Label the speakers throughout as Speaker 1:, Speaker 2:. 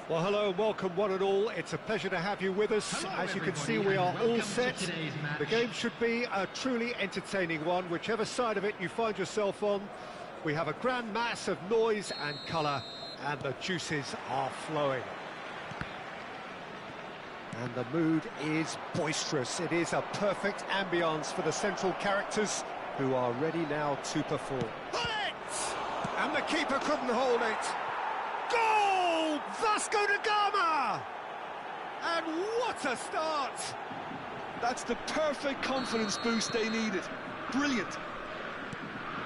Speaker 1: Well, hello and welcome one and all. It's a pleasure to have you with us.
Speaker 2: Hello,
Speaker 1: As you can
Speaker 2: everybody,
Speaker 1: see, we are
Speaker 2: and
Speaker 1: all
Speaker 2: welcome
Speaker 1: set.
Speaker 2: to today's match.
Speaker 1: The game should be a truly entertaining one, whichever side of it you find yourself on. We have a grand mass of noise and colour, and the juices are flowing. And the mood is boisterous. It is a perfect ambience for the central characters, who are ready now to perform. Bullet! And the keeper couldn't hold it. Goal! Vasco da Gama! And what a start!
Speaker 3: That's the perfect confidence boost they needed. Brilliant.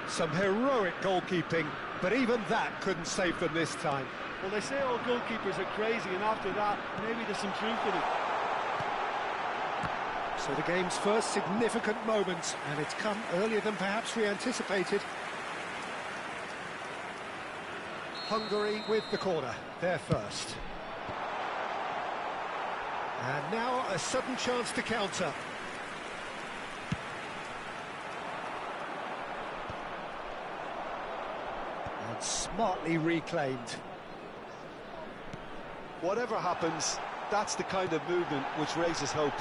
Speaker 1: Some heroic goalkeeping, but even that couldn't save them this time.
Speaker 4: Well, they say all goalkeepers are crazy, and after that, maybe there's some truth in it.
Speaker 1: So the game's first significant moment, and it's come earlier than perhaps we anticipated. Hungary with the corner, they're first. And now a sudden chance to counter. And smartly reclaimed.
Speaker 3: Whatever happens, that's the kind of movement which raises hope.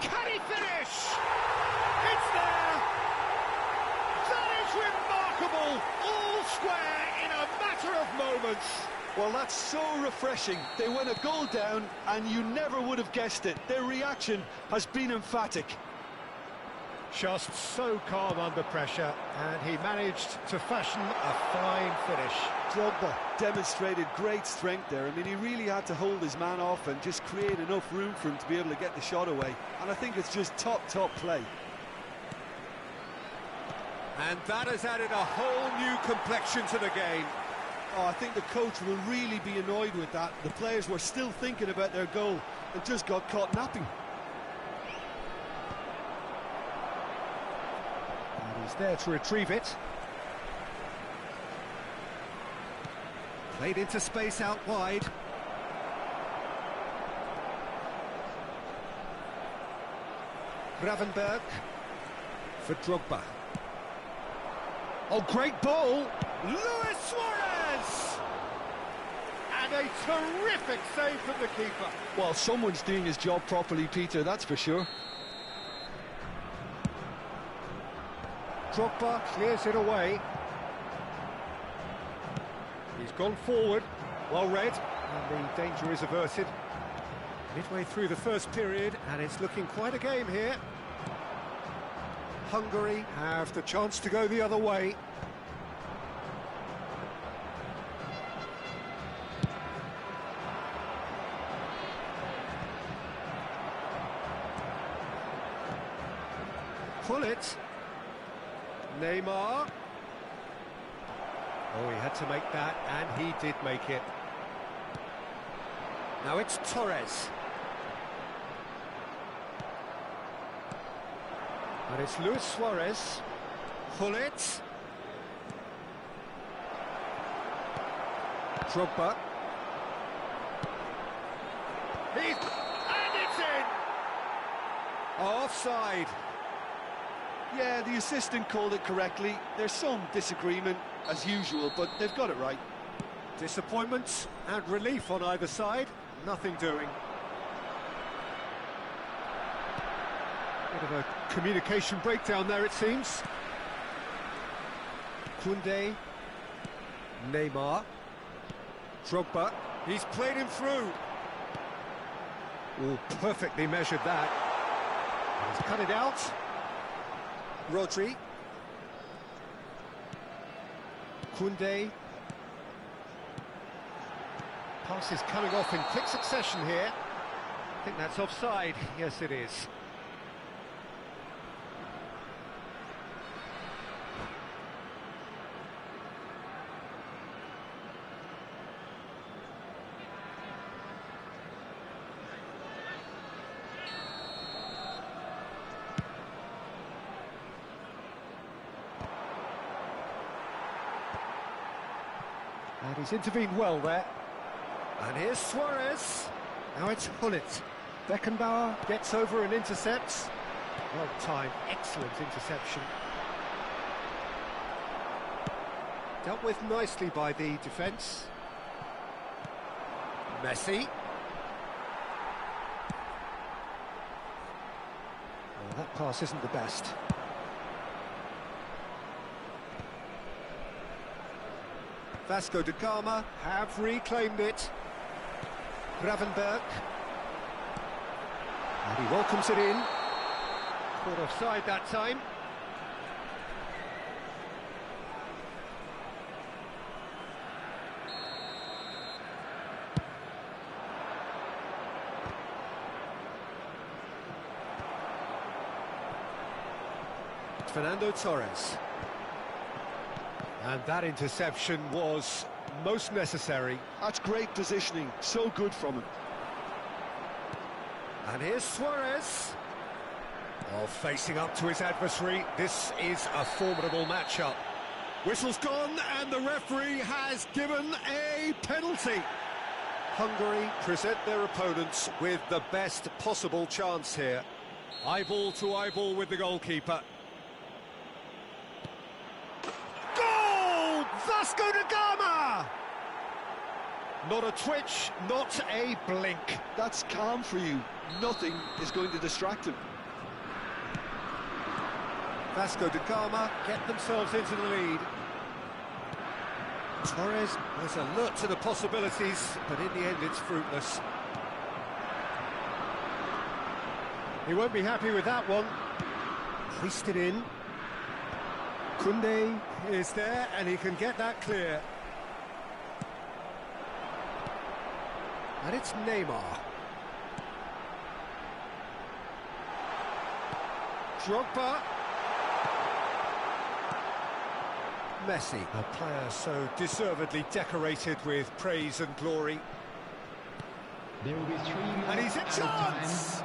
Speaker 1: Can he finish? It's there! That is remarkable! All square in a matter of moments.
Speaker 3: Well, that's so refreshing. They went a goal down, and you never would have guessed it. Their reaction has been emphatic.
Speaker 1: Just so calm under pressure, and he managed to fashion a fine finish.
Speaker 3: Drogba demonstrated great strength there. I mean, he really had to hold his man off and just create enough room for him to be able to get the shot away. And I think it's just top play.
Speaker 1: And that has added a whole new complexion to the game.
Speaker 3: Oh, I think the coach will really be annoyed with that. The players were still thinking about their goal and just got caught napping.
Speaker 1: And he's there to retrieve it. Played into space out wide. Gravenberg for Drogba. Oh, great ball! Luis Suarez! And a terrific save from the keeper.
Speaker 3: Well, someone's doing his job properly, Peter, that's for sure.
Speaker 1: Drogba clears it away. He's gone forward, well read, and the danger is averted. Midway through the first period, and it's looking quite a game here. Hungary have the chance to go the other way. Pull it. Neymar. Oh, he had to make that, and he did make it. Now it's Torres. And it's Luis Suarez. Pull it. Drogba. And it's in! Offside.
Speaker 3: Yeah, the assistant called it correctly. There's some disagreement, as usual, but they've got it right.
Speaker 1: Disappointment and relief on either side. Nothing doing. Bit of a communication breakdown there, it seems. Koundé. Neymar. Drogba. He's played him through. Oh, perfectly measured that. And he's cut it out. Rodri. Koundé. Pass is coming off in quick succession here. I think that's offside. Yes, it is. And he's intervened well there. And here's Suarez. Now it's Hullet. Beckenbauer gets over and intercepts. Well timed, excellent interception. Dealt with nicely by the defence. Messi. Well, that pass isn't the best. Vasco da Gama have reclaimed it. Gravenberg. And he welcomes it in. Caught offside that time. Fernando Torres. And that interception was most necessary.
Speaker 3: That's great positioning, so good from him.
Speaker 1: And here's Suarez. Oh, facing up to his adversary. This is a formidable matchup. Whistle's gone, and the referee has given a penalty. Hungary present their opponents with the best possible chance here. Eyeball to eyeball with the goalkeeper. Goal! Vasco da Gama! Not a twitch, not a blink.
Speaker 3: That's calm for you. Nothing is going to distract him.
Speaker 1: Vasco da Gama get themselves into the lead. Torres was alert to the possibilities, but in the end it's fruitless. He won't be happy with that one. Placed it in. Koundé is there, and he can get that clear. And it's Neymar. Drogba. Messi, a player so deservedly decorated with praise and glory.
Speaker 2: There will be 3 minutes
Speaker 1: And he's a chance!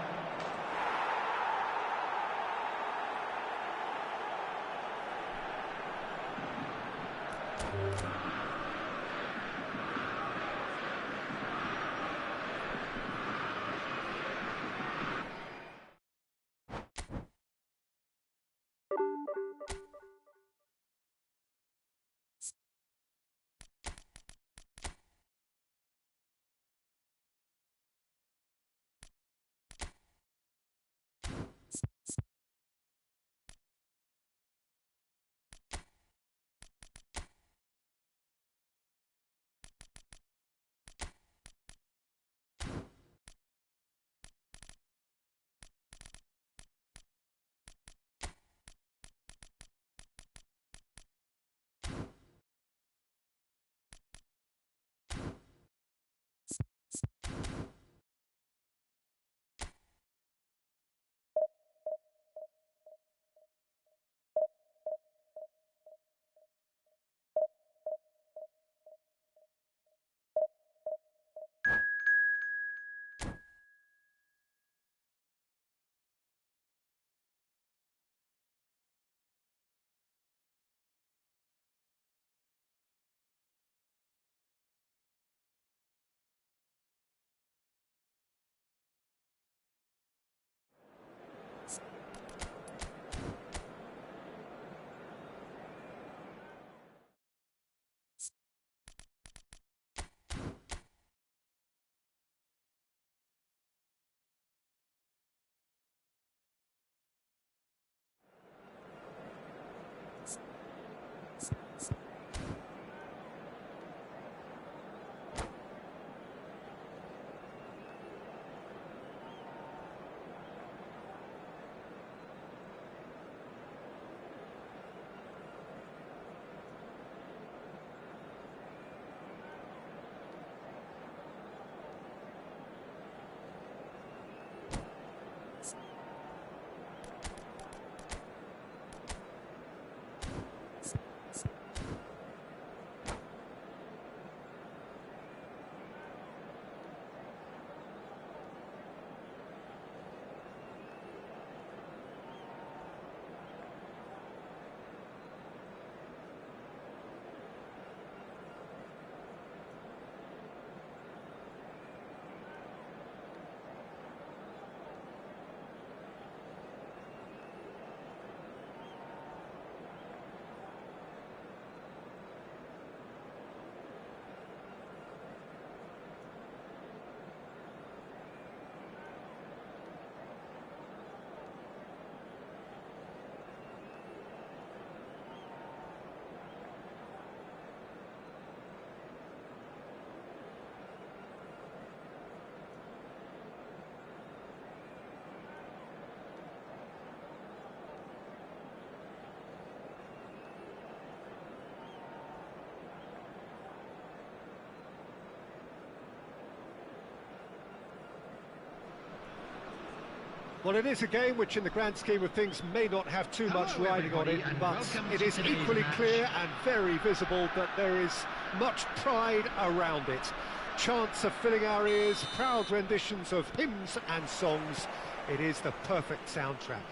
Speaker 1: Well, it is a game which in the grand scheme of things may not have too much
Speaker 2: Hello,
Speaker 1: riding on it,
Speaker 2: everybody, and
Speaker 1: but
Speaker 2: welcome
Speaker 1: it
Speaker 2: to
Speaker 1: is
Speaker 2: today's
Speaker 1: equally
Speaker 2: match.
Speaker 1: clear and very visible that there is much pride around it. Chants are filling our ears, proud renditions of hymns and songs. It is the perfect soundtrack.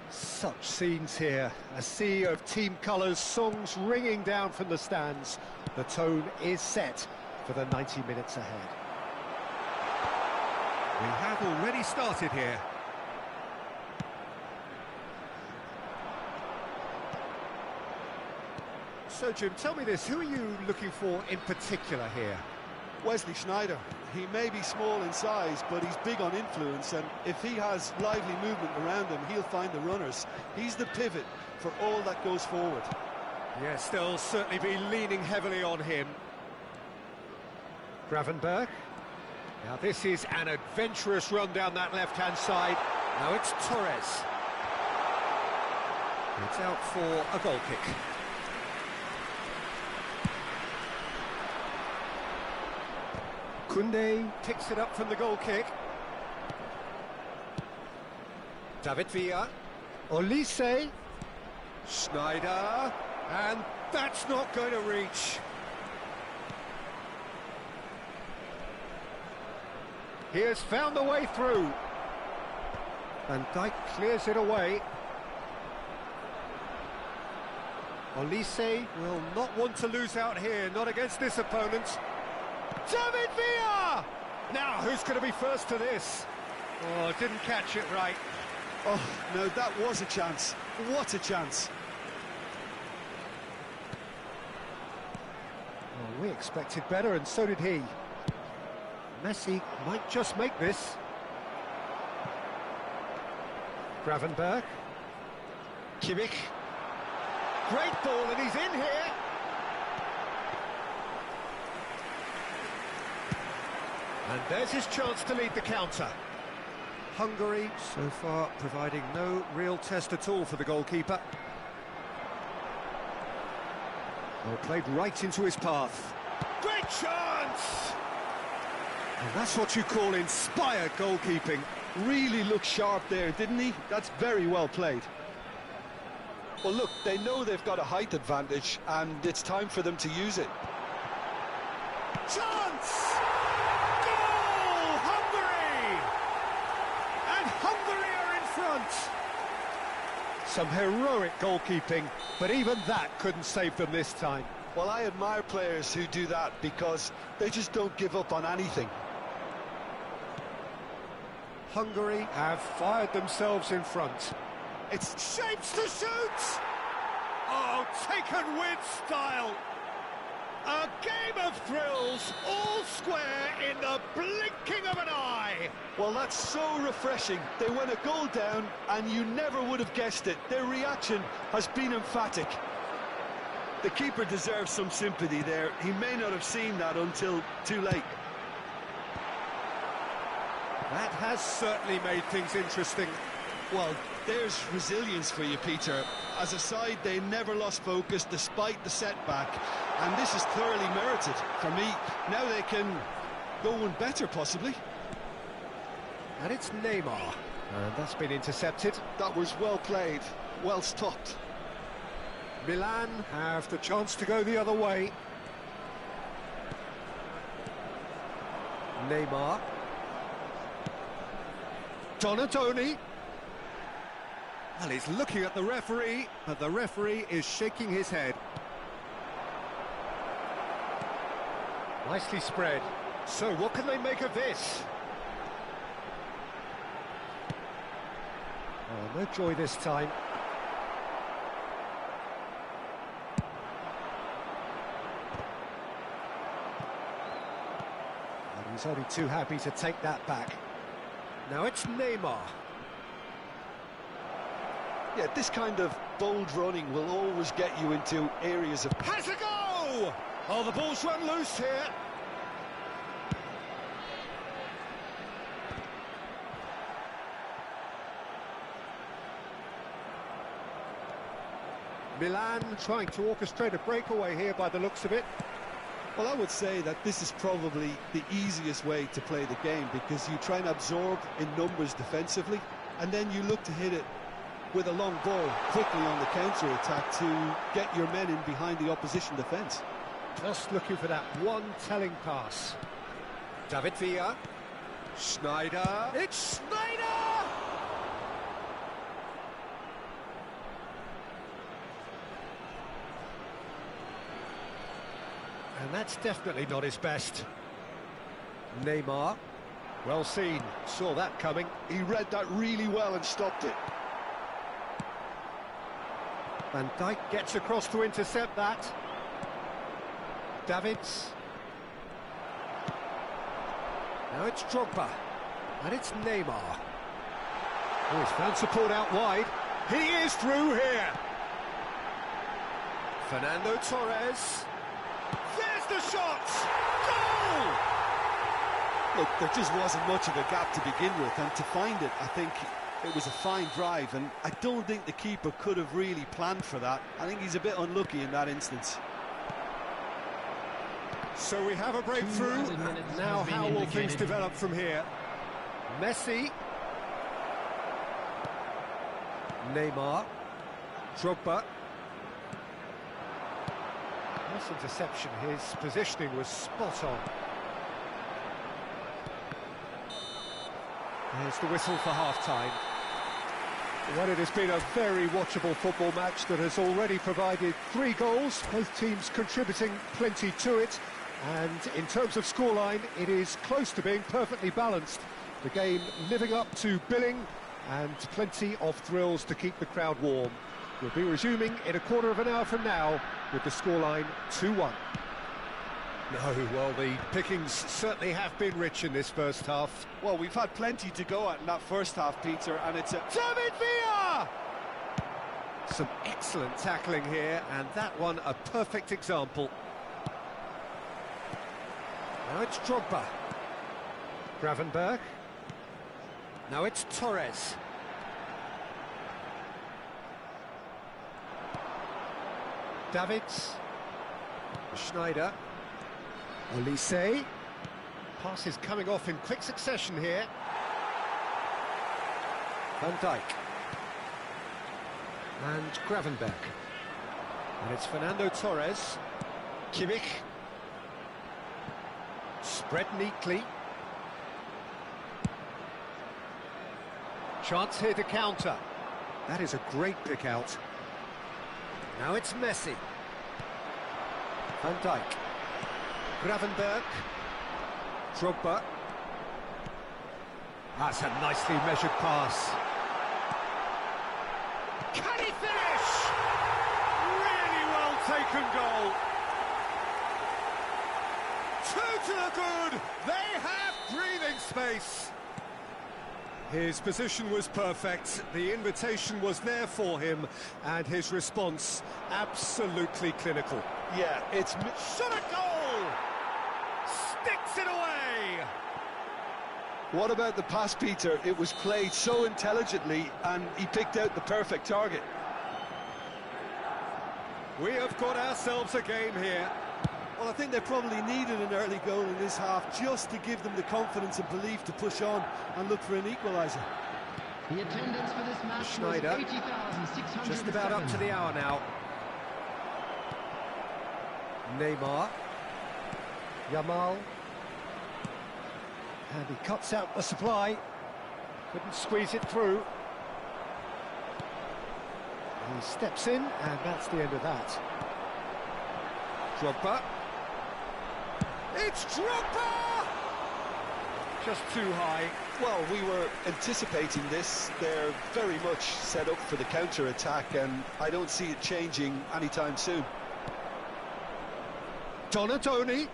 Speaker 1: Such scenes here, a sea of team colours, songs ringing down from the stands. The tone is set for the 90 minutes ahead. We have already started here. So, Jim, tell me this, who are you looking for in particular here?
Speaker 3: Wesley Sneijder. He may be small in size, but he's big on influence, and if he has lively movement around him, he'll find the runners. He's the pivot for all that goes forward.
Speaker 1: Yes, they'll certainly be leaning heavily on him. Gravenberg. Now this is an adventurous run down that left-hand side. Now it's Torres. It's out for a goal kick. Koundé picks it up from the goal kick. David Villa. Olise. Sneijder. And that's not going to reach. He has found the way through. Van Dijk clears it away. Olise will not want to lose out here, not against this opponent. David Villa! Now, who's going to be first to this? Oh, didn't catch it right.
Speaker 3: Oh, no, that was a chance. What a chance.
Speaker 1: Well, we expected better, and so did he. Messi might just make this. Gravenberg. Kimmich. Great ball, and he's in here. And there's his chance to lead the counter. Hungary, so far, providing no real test at all for the goalkeeper. Well, played right into his path. Great chance! And that's what you call inspired goalkeeping.
Speaker 3: Really looked sharp there, didn't he? That's very well played. Well, look, they know they've got a height advantage, and it's time for them to use it.
Speaker 1: Chance! Goal! Hungary! And Hungary are in front. Some heroic goalkeeping, but even that couldn't save them this time.
Speaker 3: Well, I admire players who do that because they just don't give up on anything.
Speaker 1: Hungary have fired themselves in front. It's shapes to shoot! Oh, taken with style! A game of thrills, all square in the blinking of an eye!
Speaker 3: Well, that's so refreshing. They went a goal down, and you never would have guessed it. Their reaction has been emphatic. The keeper deserves some sympathy there. He may not have seen that until too late.
Speaker 1: That has certainly made things interesting.
Speaker 3: Well, there's resilience for you, Peter. As a side, they never lost focus despite the setback, and this is thoroughly merited. For me, now they can go one better, possibly.
Speaker 1: And it's Neymar. And that's been intercepted.
Speaker 3: That was well played, well stopped.
Speaker 1: Milan have the chance to go the other way. Neymar. Donatoni. Well, he's looking at the referee, but the referee is shaking his head. Nicely spread. So what can they make of this? Oh, no joy this time. And he's only too happy to take that back. Now it's Neymar.
Speaker 3: Yeah, this kind of bold running will always get you into areas of...
Speaker 1: Has a go! Oh, the ball's run loose here. Milan trying to orchestrate a breakaway here by the looks of it.
Speaker 3: Well, I would say that this is probably the easiest way to play the game, because you try and absorb in numbers defensively, and then you look to hit it with a long ball quickly on the counter-attack to get your men in behind the opposition defence.
Speaker 1: Just looking for that one telling pass. David Villa. Schneider. It's Schneider! And that's definitely not his best. Neymar. Well seen. Saw that coming.
Speaker 3: He read that really well and stopped it.
Speaker 1: Van Dijk gets across to intercept that. Davids. Now it's Drogba. And it's Neymar. Oh, he's found support out wide. He is through here. Fernando Torres. There's the shot! Goal!
Speaker 3: Look, there just wasn't much of a gap to begin with, and to find it, I think it was a fine drive, and I don't think the keeper could have really planned for that. I think he's a bit unlucky in that instance.
Speaker 1: So we have a breakthrough. Now how will things develop from here? Messi. Neymar. Drogba. Nice interception. His positioning was spot on. There's the whistle for half-time. Well, it has been a very watchable football match that has already provided 3 goals, both teams contributing plenty to it. And in terms of scoreline, it is close to being perfectly balanced. The game living up to billing, and plenty of thrills to keep the crowd warm. We'll be resuming in a quarter of an hour from now with the scoreline 2-1. No, well, the pickings certainly have been rich in this first half.
Speaker 3: Well, we've had plenty to go at in that first half, Peter, and it's a...
Speaker 1: David Villa! Some excellent tackling here, and that one a perfect example. Now it's Drogba. Gravenberg. Now it's Torres. Davids. Schneider. Olise. Pass is coming off in quick succession here. Van Dijk. And Gravenberg. And it's Fernando Torres. Kimmich. Spread neatly. Chance here to counter. That is a great pick out. Now it's Messi. Van Dijk. Gravenberg. Drogba. That's a nicely measured pass. Can he finish? Really well taken goal. 2 to the good. They have breathing space. His position was perfect, the invitation was there for him, and his response absolutely clinical.
Speaker 3: Yeah, it's...
Speaker 1: Shot a goal! Sticks it away!
Speaker 3: What about the pass, Peter? It was played so intelligently, and he picked out the perfect target.
Speaker 1: We have got ourselves a game here.
Speaker 3: Well, I think they probably needed an early goal in this half just to give them the confidence and belief to push on and look for an equaliser.
Speaker 2: The attendance for this match
Speaker 1: Schneider,
Speaker 2: was 80,607.
Speaker 1: just about up to the hour now. Neymar. Yamal. And he cuts out the supply. Couldn't squeeze it through. He steps in, and that's the end of that. Drogba. It's Drogba! Just too high.
Speaker 3: Well, we were anticipating this. They're very much set up for the counter-attack, and I don't see it changing anytime soon.
Speaker 1: Donatoni.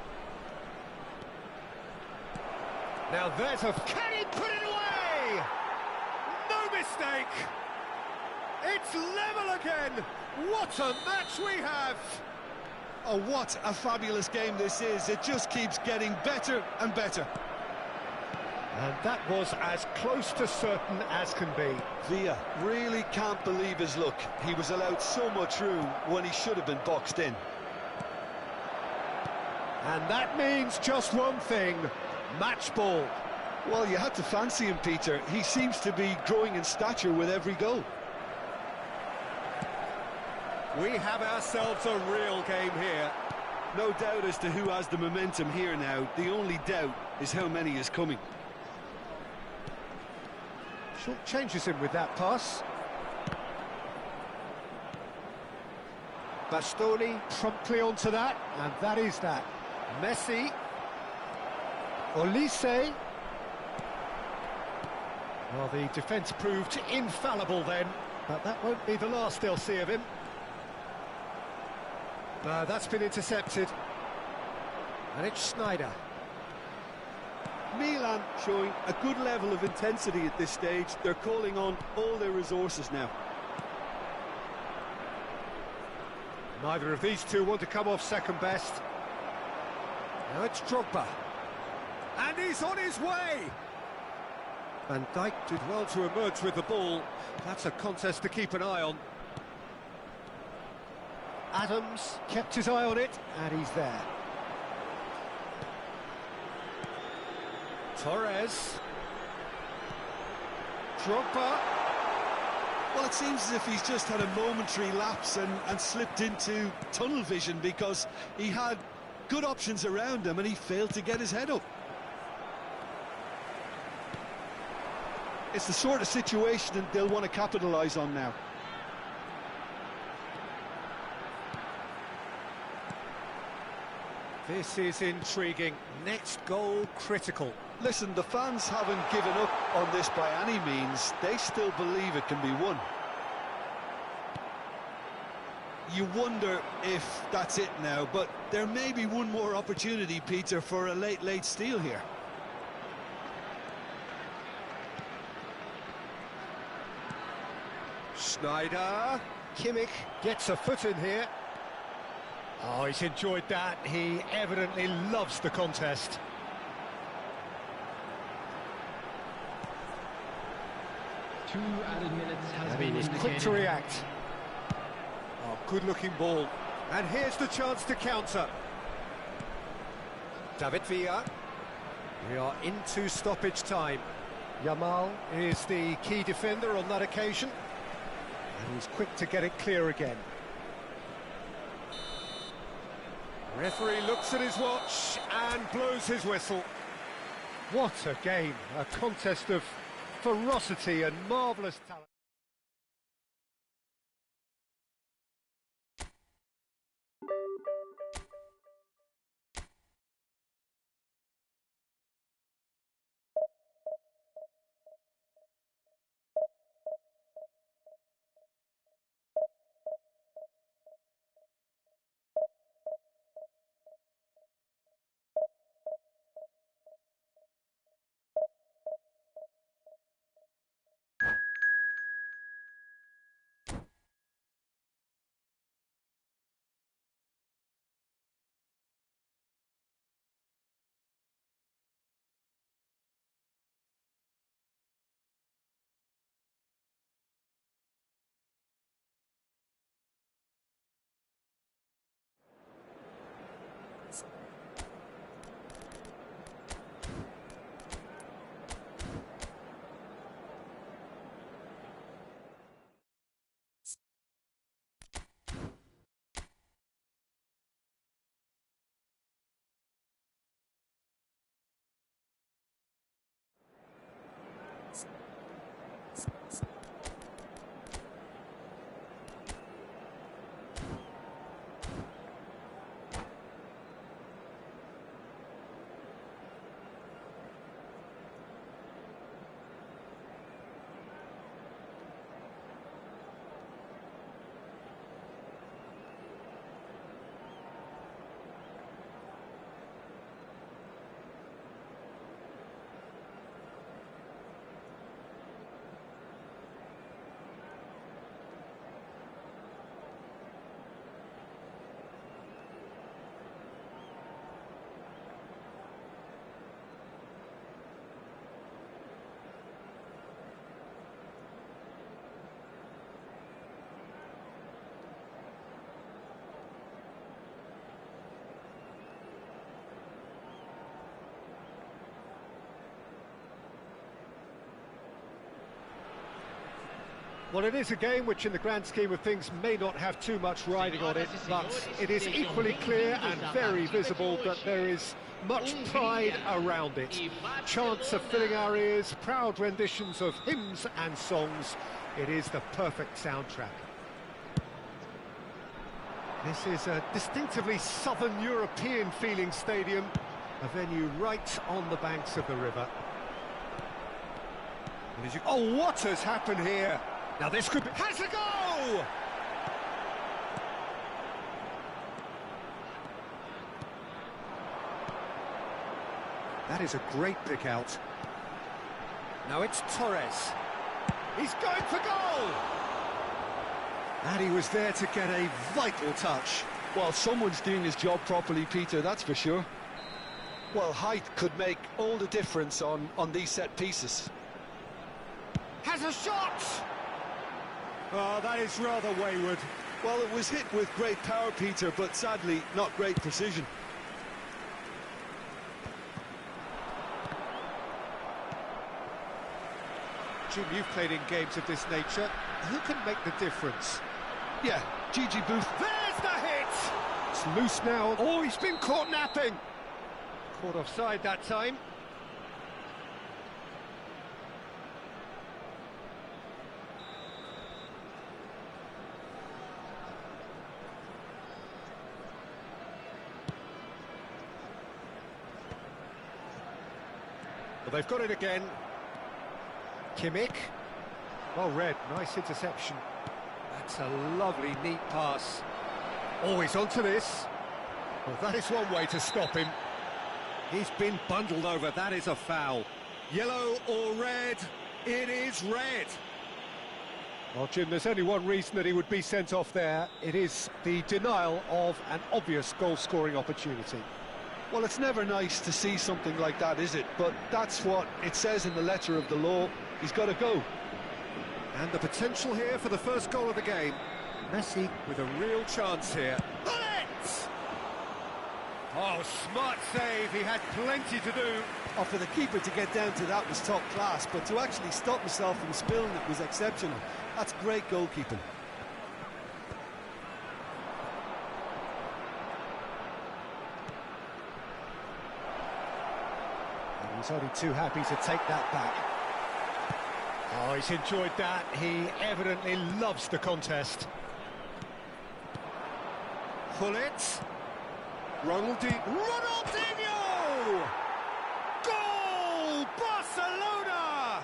Speaker 1: Now there's a... Can he put it away? No mistake! It's level again! What a match we have!
Speaker 3: Oh, what a fabulous game this is. It just keeps getting better and better.
Speaker 1: And that was as close to certain as can be.
Speaker 3: Villa really can't believe his luck. He was allowed so much room when he should have been boxed in.
Speaker 1: And that means just one thing, match ball.
Speaker 3: Well, you had to fancy him, Peter. He seems to be growing in stature with every goal.
Speaker 1: We have ourselves a real game here.
Speaker 3: No doubt as to who has the momentum here now. The only doubt is how many is coming.
Speaker 1: Short changes him with that pass. Bastoni promptly onto that, and that is that. Messi. Olise. Well, the defence proved infallible then, but that won't be the last they'll see of him. That's been intercepted. And it's Sneijder.
Speaker 3: Milan showing a good level of intensity at this stage. They're calling on all their resources now.
Speaker 1: Neither of these two want to come off second best. Now it's Drogba. And he's on his way! Van Dijk did well to emerge with the ball. That's a contest to keep an eye on. Adams kept his eye on it, and he's there. Torres. Drogba.
Speaker 3: Well, it seems as if he's just had a momentary lapse and slipped into tunnel vision, because he had good options around him and he failed to get his head up. It's the sort of situation that they'll want to capitalise on now.
Speaker 1: This is intriguing. Next goal critical.
Speaker 3: Listen, the fans haven't given up on this by any means. They still believe it can be won. You wonder if that's it now, but there may be one more opportunity, Peter, for a late steal here.
Speaker 1: Sneijder. Kimmich gets a foot in here. Oh, he's enjoyed that. He evidently loves the contest.
Speaker 2: Two added minutes has
Speaker 1: I
Speaker 2: been
Speaker 1: mean, he's quick
Speaker 2: indicated.
Speaker 1: to react. Oh, good-looking ball. And here's the chance to counter. David Villa. We are into stoppage time. Yamal is the key defender on that occasion. And he's quick to get it clear again. Referee looks at his watch and blows his whistle. What a game, a contest of ferocity and marvellous talent. Well, it is a game which, in the grand scheme of things, may not have too much riding on it, but it is equally clear and very visible that there is much pride around it. Chants are filling our ears, proud renditions of hymns and songs. It is the perfect soundtrack. This is a distinctively southern European-feeling stadium, a venue right on the banks of the river. Oh, what has happened here? Now this could be... Has a go! That is a great pick out. Now it's Torres. He's going for goal! And he was there to get a vital touch.
Speaker 3: Well, someone's doing his job properly, Peter, that's for sure. Well, height could make all the difference on these set pieces.
Speaker 1: Has a shot! Oh, that is rather wayward.
Speaker 3: Well, it was hit with great power, Peter, but sadly, not great precision.
Speaker 1: Jim, you've played in games of this nature. Who can make the difference?
Speaker 3: Yeah, Gigi Booth.
Speaker 1: There's the hit! It's loose now. Oh, he's been caught napping. Caught offside that time. Well, they've got it again. Kimmich. Well read, nice interception. That's a lovely, neat pass. Always onto this. Well, that is one way to stop him. He's been bundled over, that is a foul. Yellow or red? It is red. Well, Jim, there's only one reason that he would be sent off there. It is the denial of an obvious goal-scoring opportunity.
Speaker 3: Well, it's never nice to see something like that, is it? But that's what it says in the letter of the law. He's got to go.
Speaker 1: And the potential here for the first goal of the game. Messi with a real chance here. Bullet! Oh, smart save. He had plenty to do.
Speaker 3: Oh, for the keeper to get down to that was top class, but to actually stop himself from spilling it was exceptional. That's great goalkeeping.
Speaker 1: He's only too happy to take that back. Oh, he's enjoyed that. He evidently loves the contest. Bullet. Ronaldinho! Goal! Barcelona!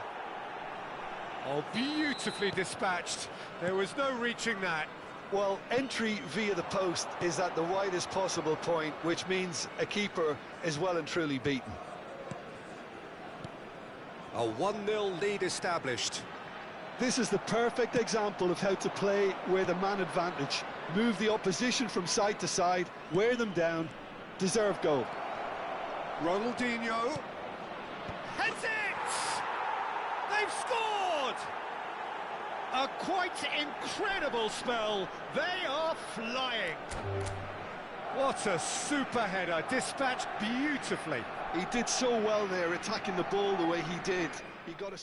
Speaker 1: Oh, beautifully dispatched. There was no reaching that.
Speaker 3: Well, entry via the post is at the widest possible point, which means a keeper is well and truly beaten.
Speaker 1: A 1-0 lead established.
Speaker 3: This is the perfect example of how to play with a man advantage. Move the opposition from side to side, wear them down, deserve goal.
Speaker 1: Ronaldinho. Heads it! They've scored! A quite incredible spell. They are flying. What a super header, dispatched beautifully.
Speaker 3: He did so well there, attacking the ball the way he did. He got a...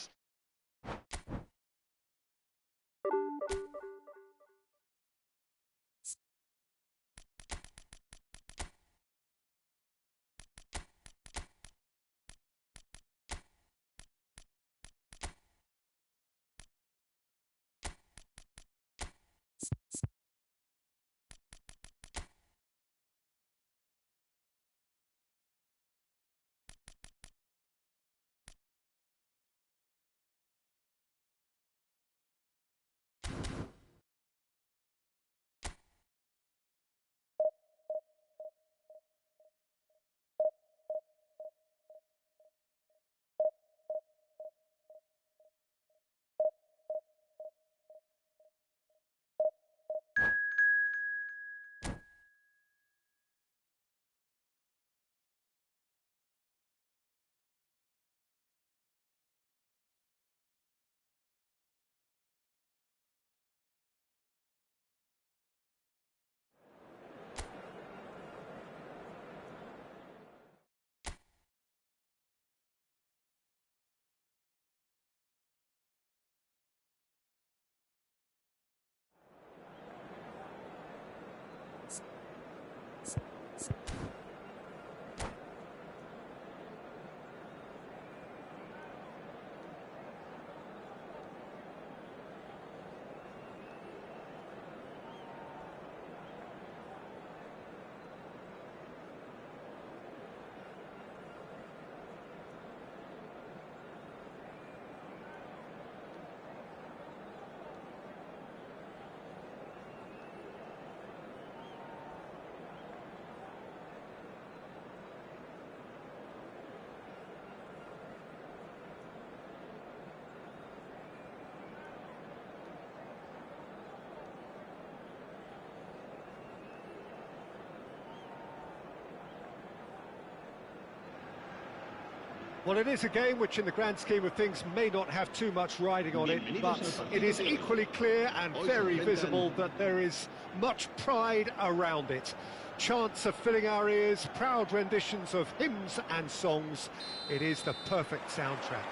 Speaker 1: Well, it is a game which, in the grand scheme of things, may not have too much riding on it, but it is equally clear and very visible that there is much pride around it. Chants are filling our ears, proud renditions of hymns and songs. It is the perfect soundtrack.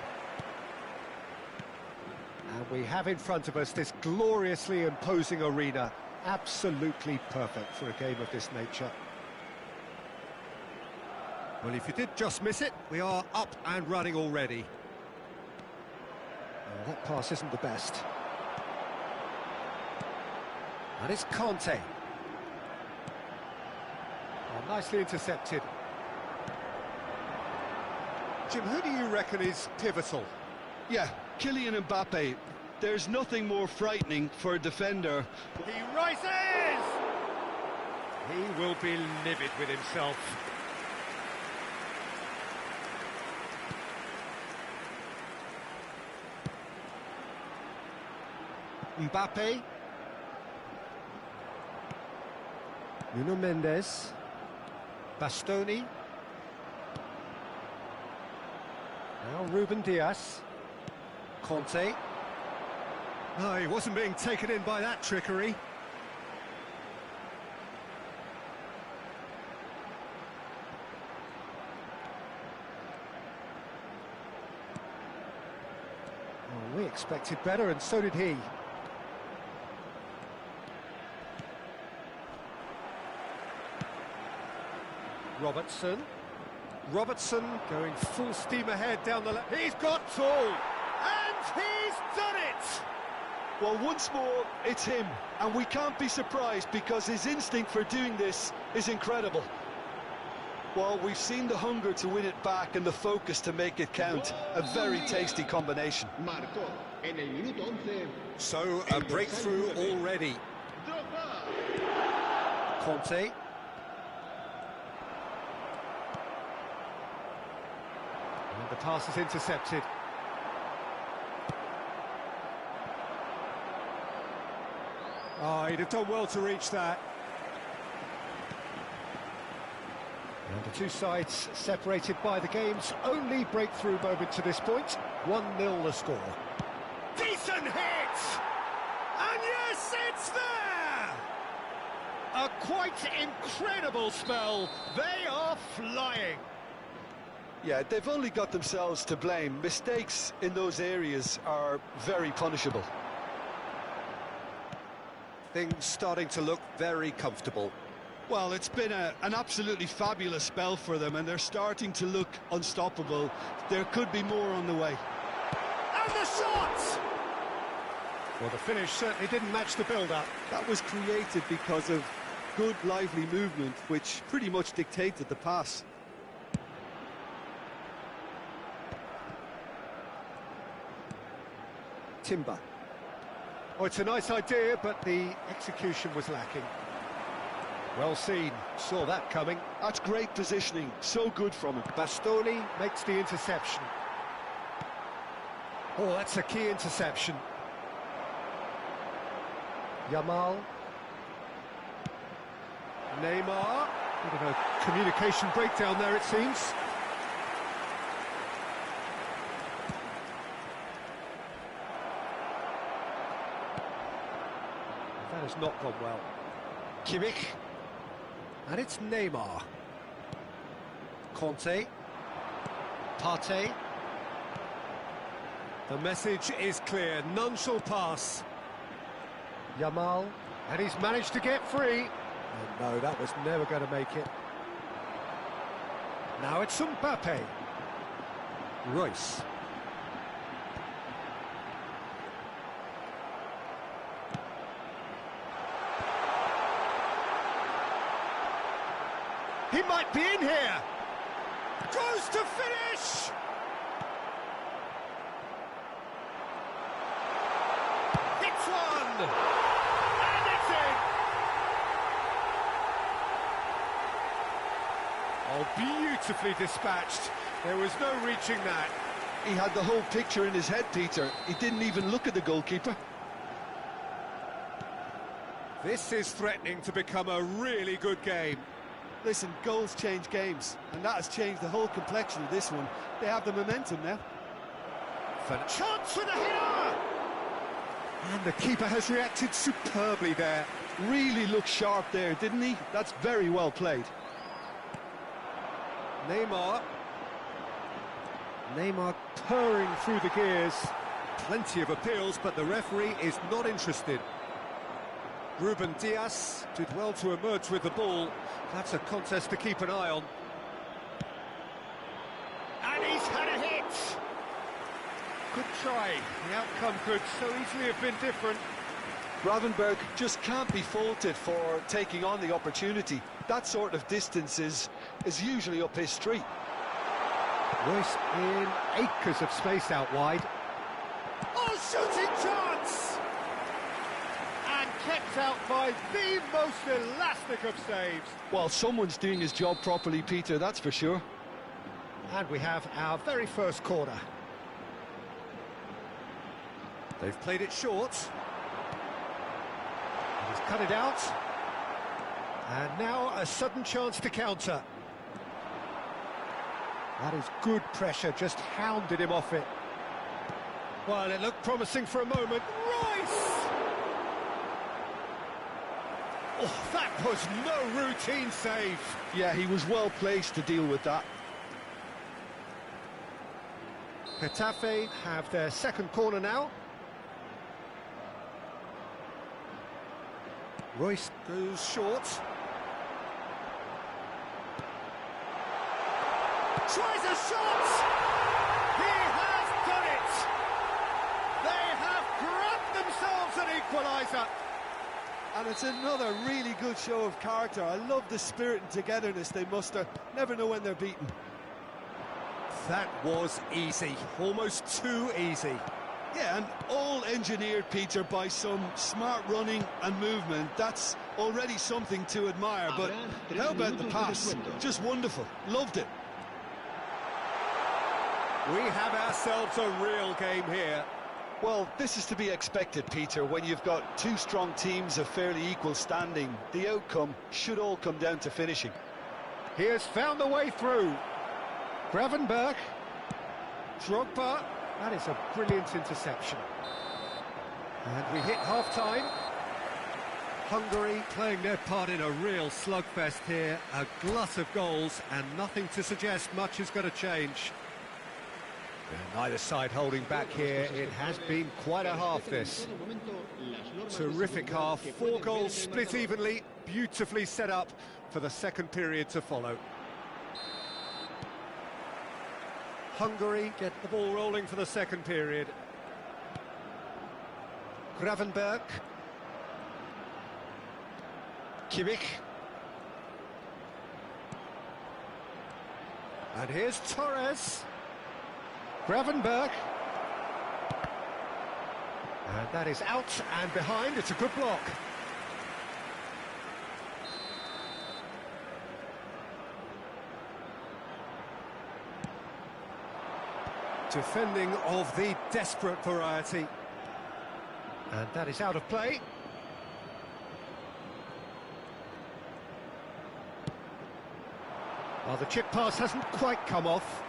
Speaker 1: And we have in front of us this gloriously imposing arena, absolutely perfect for a game of this nature. Well, if you did just miss it, we are up and running already. Oh, that pass isn't the best. And it's Conte. Oh, nicely intercepted. Jim, who do you reckon is pivotal?
Speaker 3: Yeah, Kylian Mbappe. There's nothing more frightening for a defender.
Speaker 1: He rises! He will be livid with himself. Mbappe. Nuno Mendes. Bastoni. Now Ruben Dias. Conte. Oh, he wasn't being taken in by that trickery. Oh, we expected better, and so did he. Robertson going full steam ahead down the left. He's got two, and he's done it!
Speaker 3: Well, once more, it's him, and we can't be surprised because his instinct for doing this is incredible. Well, we've seen the hunger to win it back and the focus to make it count. A very tasty combination.
Speaker 1: So, a breakthrough already. Conte. And the pass is intercepted. Oh, he'd have done well to reach that. And the two sides separated by the game's only breakthrough moment to this point. 1-0 the score. Decent hit! And yes, it's there! A quite incredible spell. They are flying.
Speaker 3: Yeah, they've only got themselves to blame. Mistakes in those areas are very punishable.
Speaker 1: Things starting to look very comfortable.
Speaker 3: Well, it's been an absolutely fabulous spell for them, and they're starting to look unstoppable. There could be more on the way.
Speaker 1: And the shot! Well, the finish certainly didn't match the build-up.
Speaker 3: That was created because of good, lively movement, which pretty much dictated the pass.
Speaker 1: Timber. Oh, it's a nice idea, but the execution was lacking. Well seen, saw that coming.
Speaker 3: That's great positioning, so good from him.
Speaker 1: Bastoni makes the interception. Oh, that's a key interception. Yamal. Neymar. Bit of a communication breakdown there, it seems. That has not gone well. Kimmich. And it's Neymar. Conte. Partey. The message is clear, none shall pass. Yamal. And he's managed to get free. Oh, no, that was never going to make it. Now it's Mbappe. Royce. He might be in here. Goes to finish. Hits one. And it's in. Oh, beautifully dispatched. There was no reaching that.
Speaker 3: He had the whole picture in his head, Peter. He didn't even look at the goalkeeper.
Speaker 1: This is threatening to become a really good game.
Speaker 4: Listen, goals change games, and that has changed the whole complexion of this one. They have the momentum now.
Speaker 1: Chance for the header! And the keeper has reacted superbly there.
Speaker 3: Really looked sharp there, didn't he? That's very well played.
Speaker 1: Neymar purring through the gears. Plenty of appeals, but the referee is not interested. Ruben Dias did well to emerge with the ball. That's a contest to keep an eye on. And he's had a hit! Good try. The outcome could so easily have been different.
Speaker 3: Gravenberch just can't be faulted for taking on the opportunity. That sort of distance is usually up his street.
Speaker 1: Royce in acres of space out wide. Oh, shooting chance! And kept out by the most elastic of saves.
Speaker 3: Well, someone's doing his job properly, Peter, that's for sure.
Speaker 1: And we have our very first corner. They've played it short. He's cut it out. And now a sudden chance to counter. That is good pressure, just hounded him off it. Well, it looked promising for a moment. Royce! Oh, that was no routine save.
Speaker 3: Yeah, he was well placed to deal with that.
Speaker 1: Getafe have their second corner now. Royce goes short. Tries a shot! He has done it! They have grabbed themselves an equaliser.
Speaker 4: And it's another really good show of character. I love the spirit and togetherness they muster. Never know when they're beaten.
Speaker 1: That was easy, almost too easy.
Speaker 3: Yeah, and all engineered, Peter, by some smart running and movement. That's already something to admire, but how about the pass? Just wonderful. Loved it.
Speaker 1: We have ourselves a real game here.
Speaker 3: Well, this is to be expected, Peter, when you've got two strong teams of fairly equal standing. The outcome should all come down to finishing.
Speaker 1: He has found a way through. Gravenberch. Drogba. That is a brilliant interception. And we hit half-time. Hungary playing their part in a real slugfest here. A glut of goals and nothing to suggest much is going to change. And neither side holding back here. It has been quite a half, this. Terrific half. 4 goals split evenly. Beautifully set up for the second period to follow. Hungary get the ball rolling for the second period. Gravenberch. Kimmich. And here's Torres. Gravenberch. And that is out and behind. It's a good block. Defending of the desperate variety. And that is out of play. Well, the chip pass hasn't quite come off.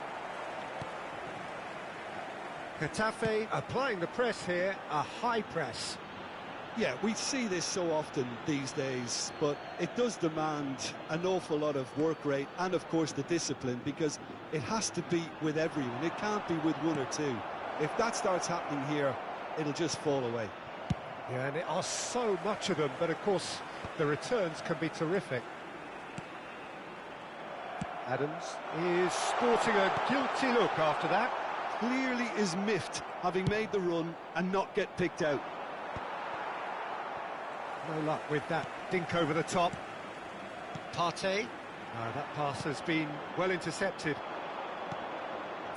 Speaker 1: Getafe applying the press here, a high press.
Speaker 3: Yeah, we see this so often these days, but it does demand an awful lot of work rate and, of course, the discipline, because it has to be with everyone. It can't be with one or two. If that starts happening here, it'll just fall away.
Speaker 1: Yeah, and there are so much of them, but of course the returns can be terrific. Adams is sporting a guilty look after that.
Speaker 3: Clearly is miffed, having made the run and not get picked out.
Speaker 1: No luck with that dink over the top. Partey. That pass has been well intercepted.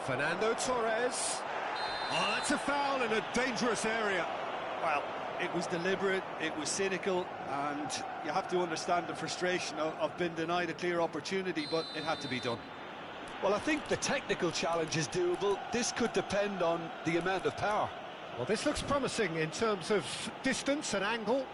Speaker 1: Fernando Torres. Oh, that's a foul in a dangerous area.
Speaker 3: Well, it was deliberate, it was cynical, and you have to understand the frustration of being denied a clear opportunity, but it had to be done. Well, I think the technical challenge is doable. This could depend on the amount of power.
Speaker 1: Well, this looks promising in terms of distance and angle.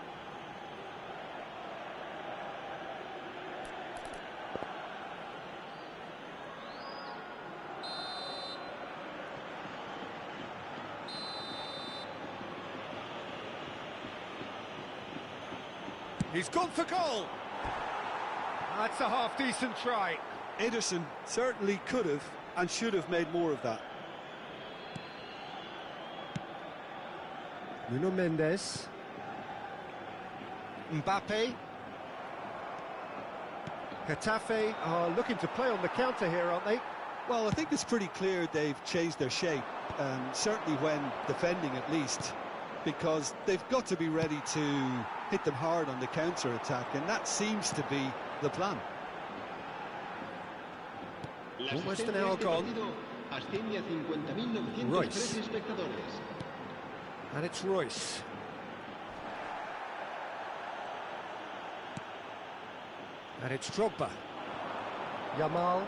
Speaker 1: He's gone for goal. That's a half-decent try.
Speaker 3: Ederson certainly could have and should have made more of that.
Speaker 1: Nuno Mendes. Mbappe. Getafe are looking to play on the counter here, aren't they?
Speaker 3: Well, I think it's pretty clear they've changed their shape, certainly when defending at least, because they've got to be ready to hit them hard on the counter-attack, and that seems to be the plan.
Speaker 1: Almost an hour gone. Royce. And it's Royce. And it's Drogba. Yamal.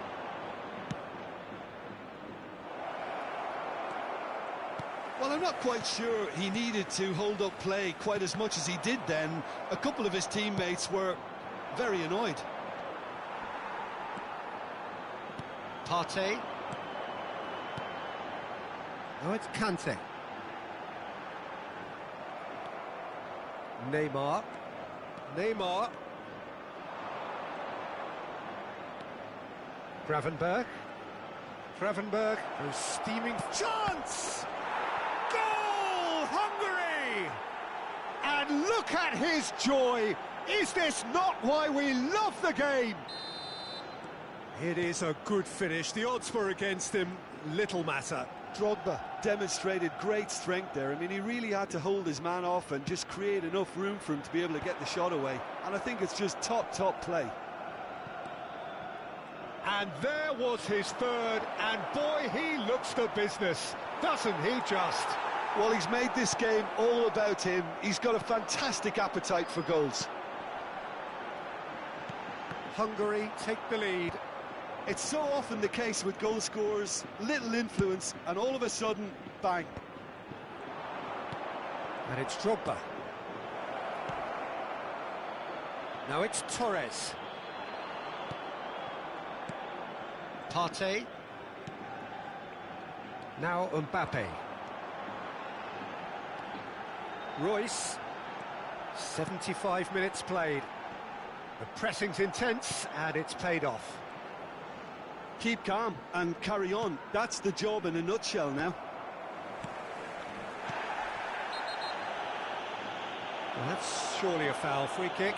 Speaker 3: Well, I'm not quite sure he needed to hold up play quite as much as he did then. A couple of his teammates were very annoyed.
Speaker 1: Partey. Oh, it's Kante. Neymar. Gravenberg. Goes steaming. Chance! Goal! Hungary! And look at his joy! Is this not why we love the game? It is a good finish. The odds were against him. Little matter.
Speaker 3: Drogba demonstrated great strength there. I mean, he really had to hold his man off and just create enough room for him to be able to get the shot away. And I think it's just top play.
Speaker 1: And there was his third, and boy, he looks the business, doesn't he just?
Speaker 3: Well, he's made this game all about him. He's got a fantastic appetite for goals.
Speaker 1: Hungary take the lead.
Speaker 3: It's so often the case with goal scorers, little influence, and all of a sudden, bang.
Speaker 1: And it's Drogba. Now it's Torres. Partey. Now Mbappe. Royce. 75 minutes played. The pressing's intense and it's paid off.
Speaker 3: Keep calm and carry on. That's the job in a nutshell now.
Speaker 1: Well, that's surely a foul. Free kick.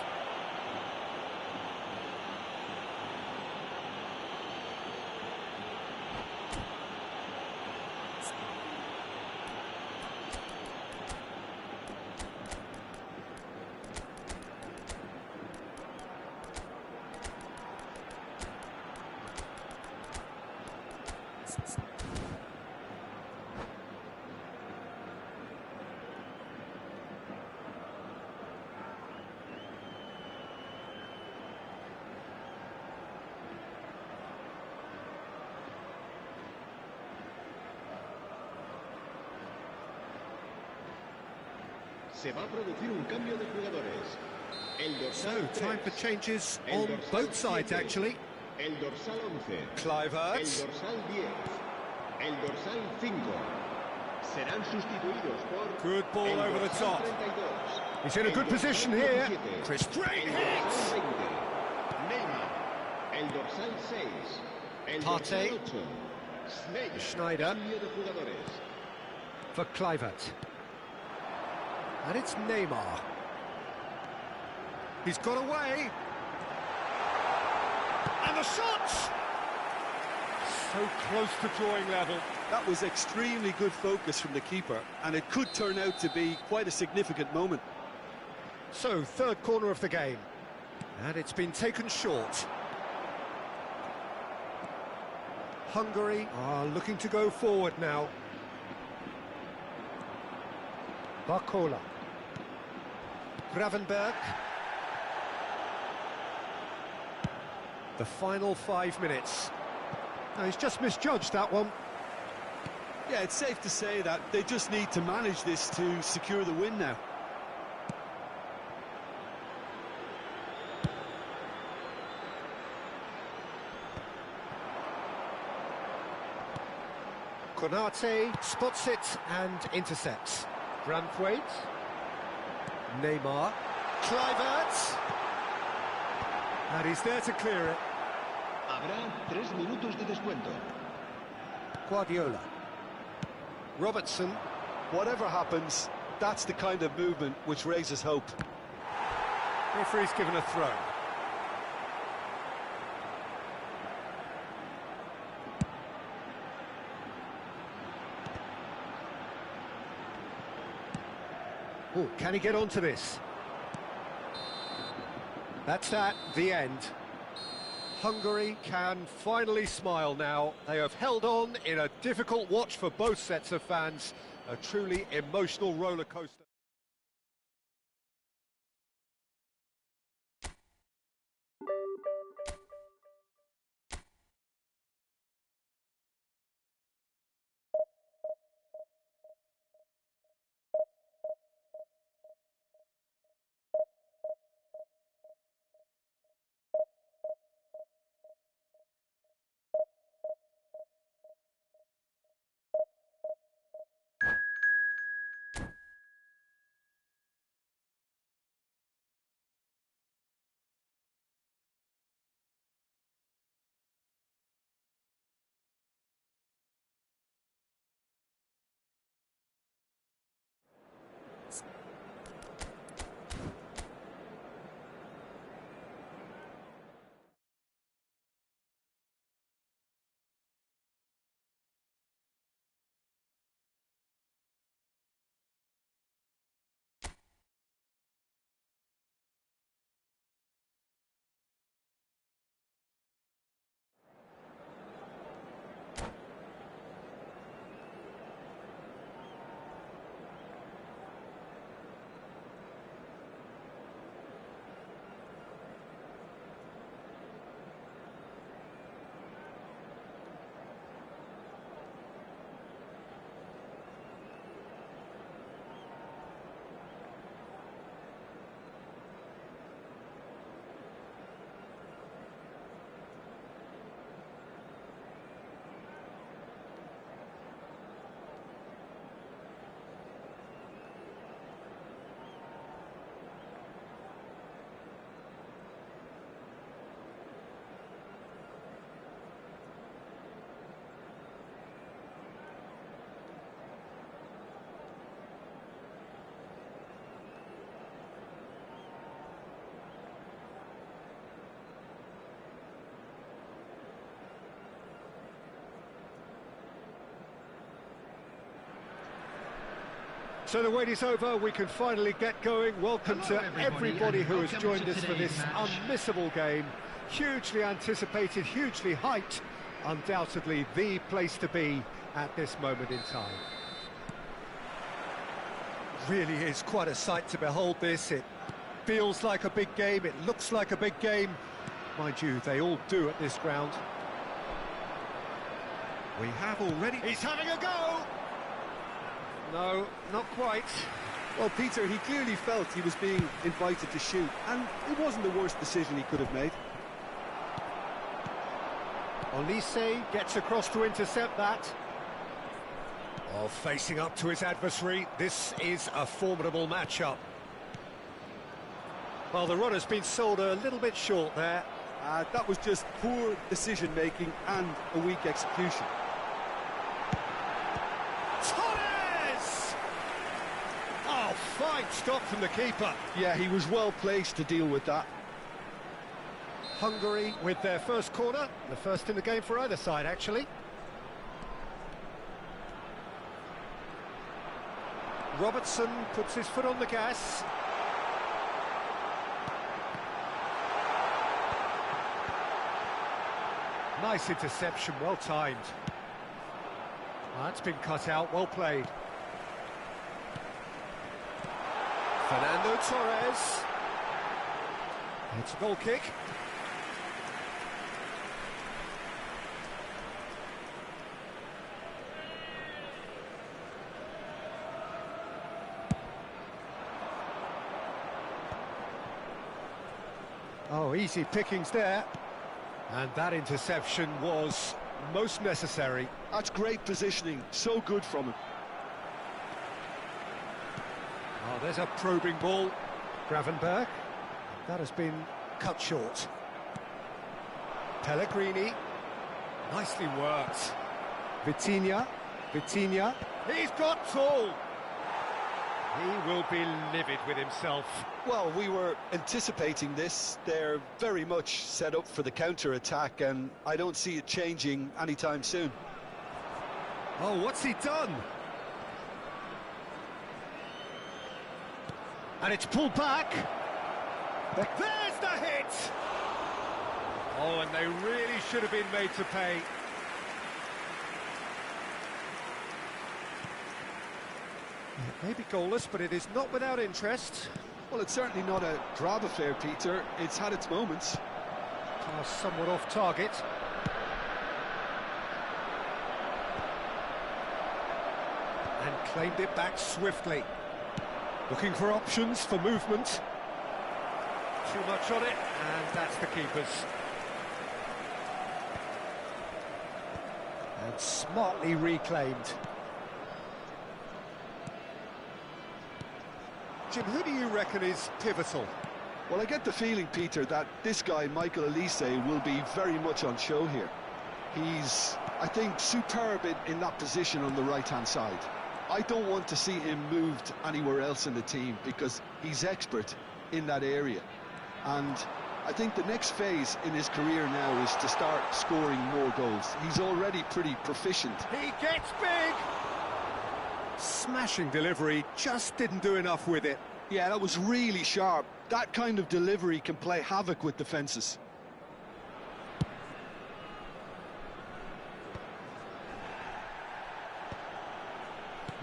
Speaker 5: Se va a producir un cambio de jugadores.
Speaker 1: So, time for changes on both sides, actually.
Speaker 5: El dorsal 11.
Speaker 1: Kluivert.
Speaker 5: El dorsal 10. El dorsal 5. Serán sustituidos por...
Speaker 1: Good ball over the top.
Speaker 5: 32.
Speaker 1: He's in a good position here. Chris, great hit!
Speaker 5: Neymar. El dorsal 6. El
Speaker 1: Partey.
Speaker 5: dorsal 8.
Speaker 1: Schneider.
Speaker 5: Cambio de jugadores.
Speaker 1: For Kluivert. And it's Neymar. He's got away. And the shot! So close to drawing level.
Speaker 3: That was extremely good focus from the keeper, and it could turn out to be quite a significant moment.
Speaker 1: So, third corner of the game. And it's been taken short. Hungary are looking to go forward now. Barcola. Gravenberg. The final 5 minutes. No, he's just misjudged that one.
Speaker 3: Yeah, it's safe to say that they just need to manage this to secure the win now.
Speaker 1: Konate spots it and intercepts. Branthwaite. Neymar. Kluivert. And he's there to clear it.
Speaker 5: Habrá 3 minutos de descuento.
Speaker 1: Guardiola. Robertson.
Speaker 3: Whatever happens, that's the kind of movement which raises hope.
Speaker 1: Referee's given a throw. Oh, can he get onto this? That's the end. Hungary can finally smile now. They have held on in a difficult watch for both sets of fans. A truly emotional roller coaster. So the wait is over, we can finally get going. Welcome to everybody who has joined us for this unmissable game. Hugely anticipated, hugely hyped. Undoubtedly the place to be at this moment in time. Really is quite a sight to behold this. It feels like a big game, it looks like a big game. Mind you, they all do at this ground. We have already... He's having a go! No, not quite.
Speaker 3: Well, Peter, he clearly felt he was being invited to shoot, and it wasn't the worst decision he could have made.
Speaker 1: Olise gets across to intercept that. Oh, facing up to his adversary, this is a formidable matchup. Well, the runner's been sold a little bit short there.
Speaker 3: That was just poor decision-making and a weak execution.
Speaker 1: Fine stop from the keeper.
Speaker 3: Yeah, he was well placed to deal with that.
Speaker 1: Hungary with their first corner, the first in the game for either side, actually. Robertson puts his foot on the gas. Nice interception, well timed. That's been cut out, well played. Fernando Torres. It's a goal kick. Oh, easy pickings there. And that interception was most necessary.
Speaker 3: That's great positioning, so good from him.
Speaker 1: Oh, there's a probing ball. Gravenberg. That has been cut short. Pellegrini. Nicely worked. Vitinha. He's got tall. He will be livid with himself.
Speaker 3: Well, we were anticipating this. They're very much set up for the counter-attack, and I don't see it changing anytime soon.
Speaker 1: Oh, what's he done? And it's pulled back. There's the hit! Oh, and they really should have been made to pay. It may be goalless, but it is not without interest.
Speaker 3: Well, it's certainly not a drab affair, Peter. It's had its moments.
Speaker 1: Pass somewhat off target. And claimed it back swiftly. Looking for options for movement. Too much on it, and that's the keeper's. And smartly reclaimed. Jim, who do you reckon is pivotal?
Speaker 3: Well, I get the feeling, Peter, that this guy, Michael Elise, will be very much on show here. He's, I think, superb in that position on the right-hand side. I don't want to see him moved anywhere else in the team because he's expert in that area. And I think the next phase in his career now is to start scoring more goals. He's already pretty proficient.
Speaker 1: He gets big! Smashing delivery, just didn't do enough with it.
Speaker 3: Yeah, that was really sharp. That kind of delivery can play havoc with defences.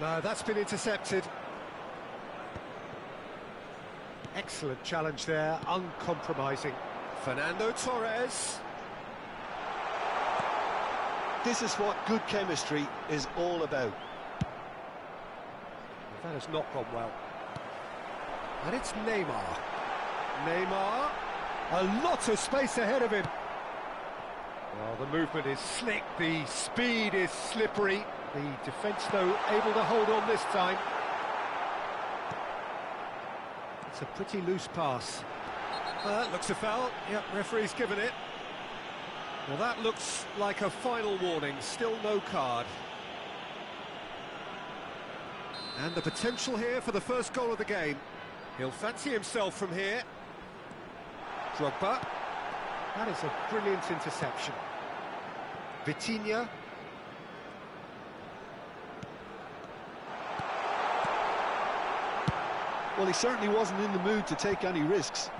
Speaker 1: No, that's been intercepted. Excellent challenge there, uncompromising. Fernando Torres.
Speaker 3: This is what good chemistry is all about.
Speaker 1: That has not gone well. And it's Neymar. Neymar, a lot of space ahead of him. Well, the movement is slick, the speed is slippery. The defence, though, able to hold on this time. It's a pretty loose pass. Looks a foul. Yep, referee's given it. Well, that looks like a final warning. Still no card. And the potential here for the first goal of the game. He'll fancy himself from here. Drogba. That is a brilliant interception. Vitinha.
Speaker 3: Well, he certainly wasn't in the mood to take any risks.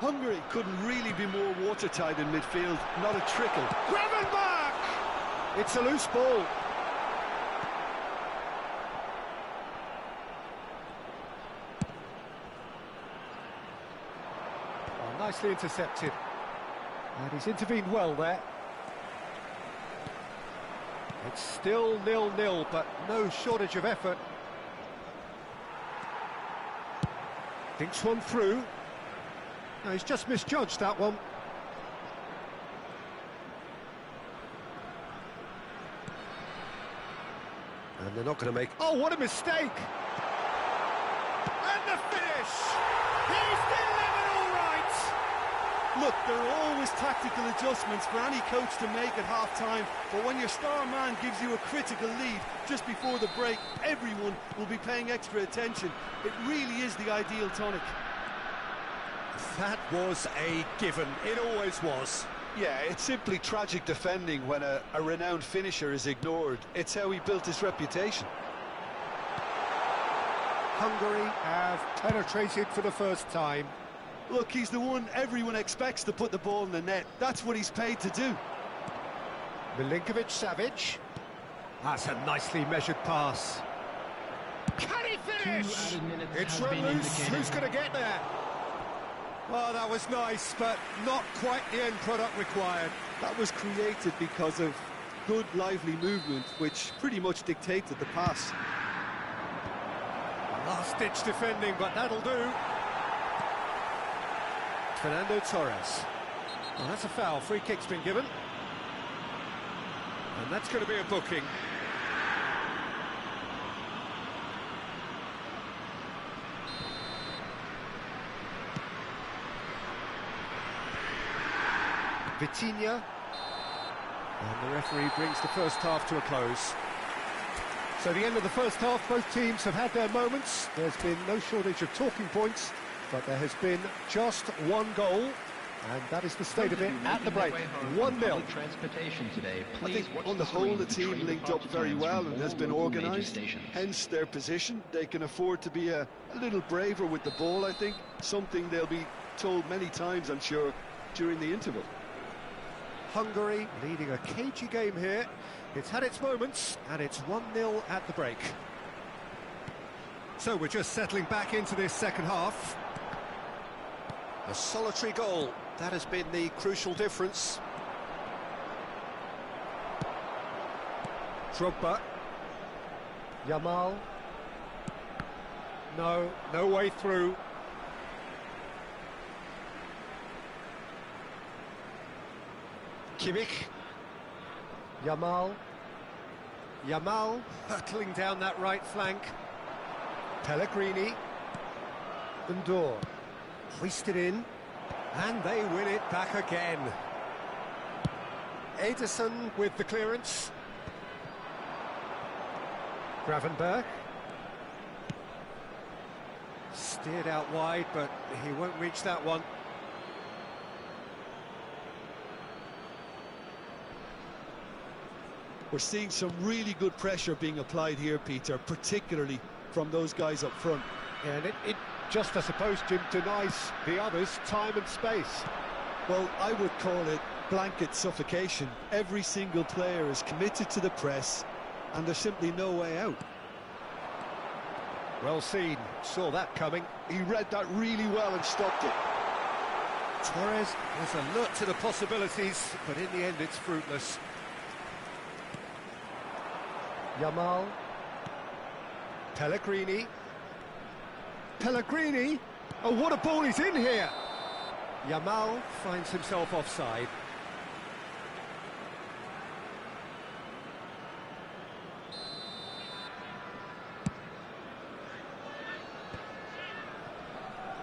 Speaker 3: Hungary couldn't really be more watertight in midfield, not a trickle.
Speaker 1: Gravenberg! It's a loose ball. Oh, nicely intercepted. And he's intervened well there. It's still 0-0, but no shortage of effort. Thinks one through. No, he's just misjudged that one. And they're not going to make... Oh, what a mistake! And the finish! He's delivered all right!
Speaker 4: Look, there are always tactical adjustments for any coach to make at half-time, but when your star man gives you a critical lead just before the break, everyone will be paying extra attention. It really is the ideal tonic.
Speaker 1: That was a given. It always was.
Speaker 3: Yeah, it's simply tragic defending when a renowned finisher is ignored. It's how he built his reputation.
Speaker 1: Hungary have penetrated for the first time.
Speaker 3: Look, he's the one everyone expects to put the ball in the net. That's what he's paid to do.
Speaker 1: Milinkovic-Savic. That's a nicely measured pass. Can he finish? It's run loose. Who's going to get there? Well, that was nice, but not quite the end product required.
Speaker 3: That was created because of good, lively movement, which pretty much dictated the pass.
Speaker 1: Last-ditch defending, but that'll do. Fernando Torres. Well, that's a foul. Free kick's been given. And that's going to be a booking. Vitinha. And the referee brings the first half to a close. So the end of the first half, both teams have had their moments. There's been no shortage of talking points, but there has been just one goal, and that is the state of it at the break. 1-0.
Speaker 2: Transportation today.
Speaker 3: I think on the whole the team linked up very well and has been organised, hence their position. They can afford to be a little braver with the ball, I think, something they'll be told many times, I'm sure, during the interval.
Speaker 1: Hungary leading a cagey game here. It's had its moments, and it's 1-0 at the break. So we're just settling back into this second half. A solitary goal, that has been the crucial difference. Drogba. Yamal. No way through. Kimmich. Yamal hurtling down that right flank. Pellegrini. Undor. Hoisted in. And they win it back again. Ederson with the clearance. Gravenberg. Steered out wide, but he won't reach that one.
Speaker 3: We're seeing some really good pressure being applied here, Peter, particularly from those guys up front.
Speaker 1: And it just, I suppose, Jim, denies the others time and space.
Speaker 3: Well, I would call it blanket suffocation. Every single player is committed to the press, and there's simply no way out.
Speaker 1: Well seen, saw that coming.
Speaker 3: He read that really well and stopped it.
Speaker 1: Torres was alert to the possibilities, but in the end it's fruitless. Yamal. Pellegrini. Oh, what a ball he's in here! Yamal finds himself offside.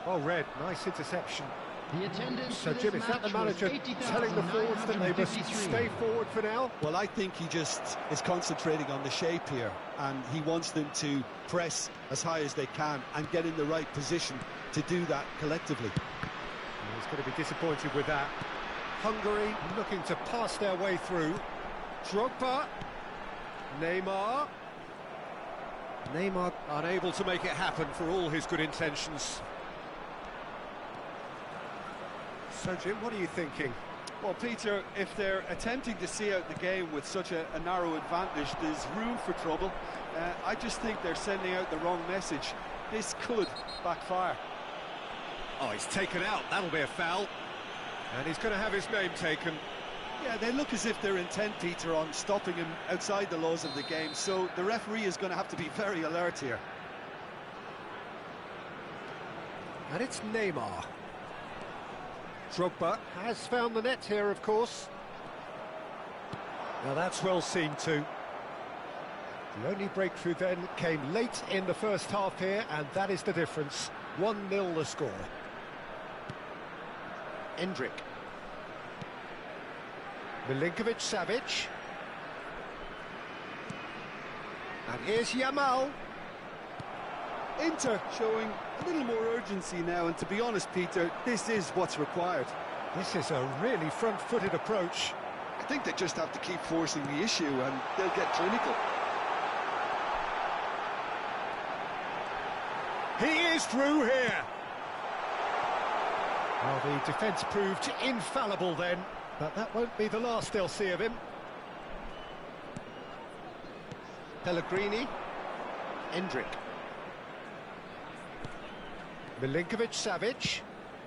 Speaker 1: Oh, Red, nice interception. So, Jim, is that the manager telling the forwards that they must stay forward for now?
Speaker 3: Well, I think he just is concentrating on the shape here, and he wants them to press as high as they can and get in the right position to do that collectively.
Speaker 1: He's going to be disappointed with that. Hungary looking to pass their way through. Drogba. Neymar unable to make it happen for all his good intentions. So, Jim, what are you thinking?
Speaker 3: Well, Peter, if they're attempting to see out the game with such a narrow advantage, there's room for trouble. I just think they're sending out the wrong message. This could backfire.
Speaker 1: Oh, he's taken out. That'll be a foul. And he's going to have his name taken.
Speaker 3: Yeah, they look as if they're intent, Peter, on stopping him outside the laws of the game. So the referee is going to have to be very alert here.
Speaker 1: And it's Neymar. Drogba has found the net here, of course. Now that's well seen too. The only breakthrough then came late in the first half here, and that is the difference. 1-0 the score. Endrick. Milinkovic-Savic. And here's Yamal.
Speaker 3: Inter showing a little more urgency now, and to be honest, Peter, this is what's required.
Speaker 1: This is a really front-footed approach.
Speaker 3: I think they just have to keep forcing the issue and they'll get clinical.
Speaker 1: He is through here. Well, the defence proved infallible then, but that won't be the last they'll see of him. Pellegrini, Endrick. Milinkovic-Savic,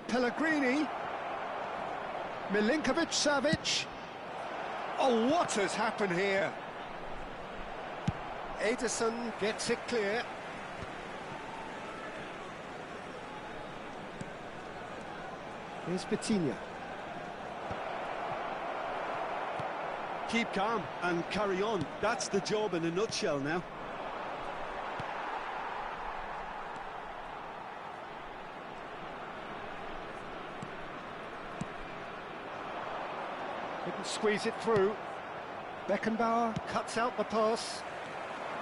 Speaker 1: Pellegrini, Milinkovic-Savic. Oh, what has happened here? Ederson gets it clear. Here's Vitinha.
Speaker 3: Keep calm and carry on. That's the job in a nutshell now.
Speaker 1: Couldn't squeeze it through. Beckenbauer cuts out the pass.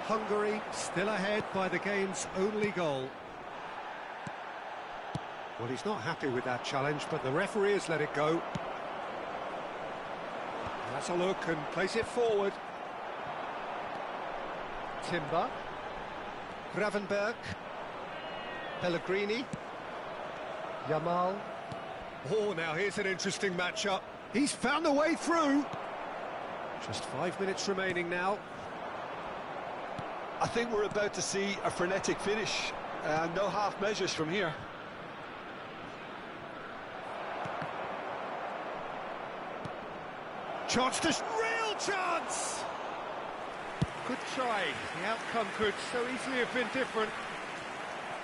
Speaker 1: Hungary still ahead by the game's only goal. Well, he's not happy with that challenge, but the referee has let it go. That's a look and plays it forward. Timber. Gravenberg. Pellegrini. Yamal. Oh, now here's an interesting matchup. He's found a way through. Just 5 minutes remaining now.
Speaker 3: I think we're about to see a frenetic finish. No half measures from here.
Speaker 1: Chance to... Real chance! Good try. The outcome could so easily have been different.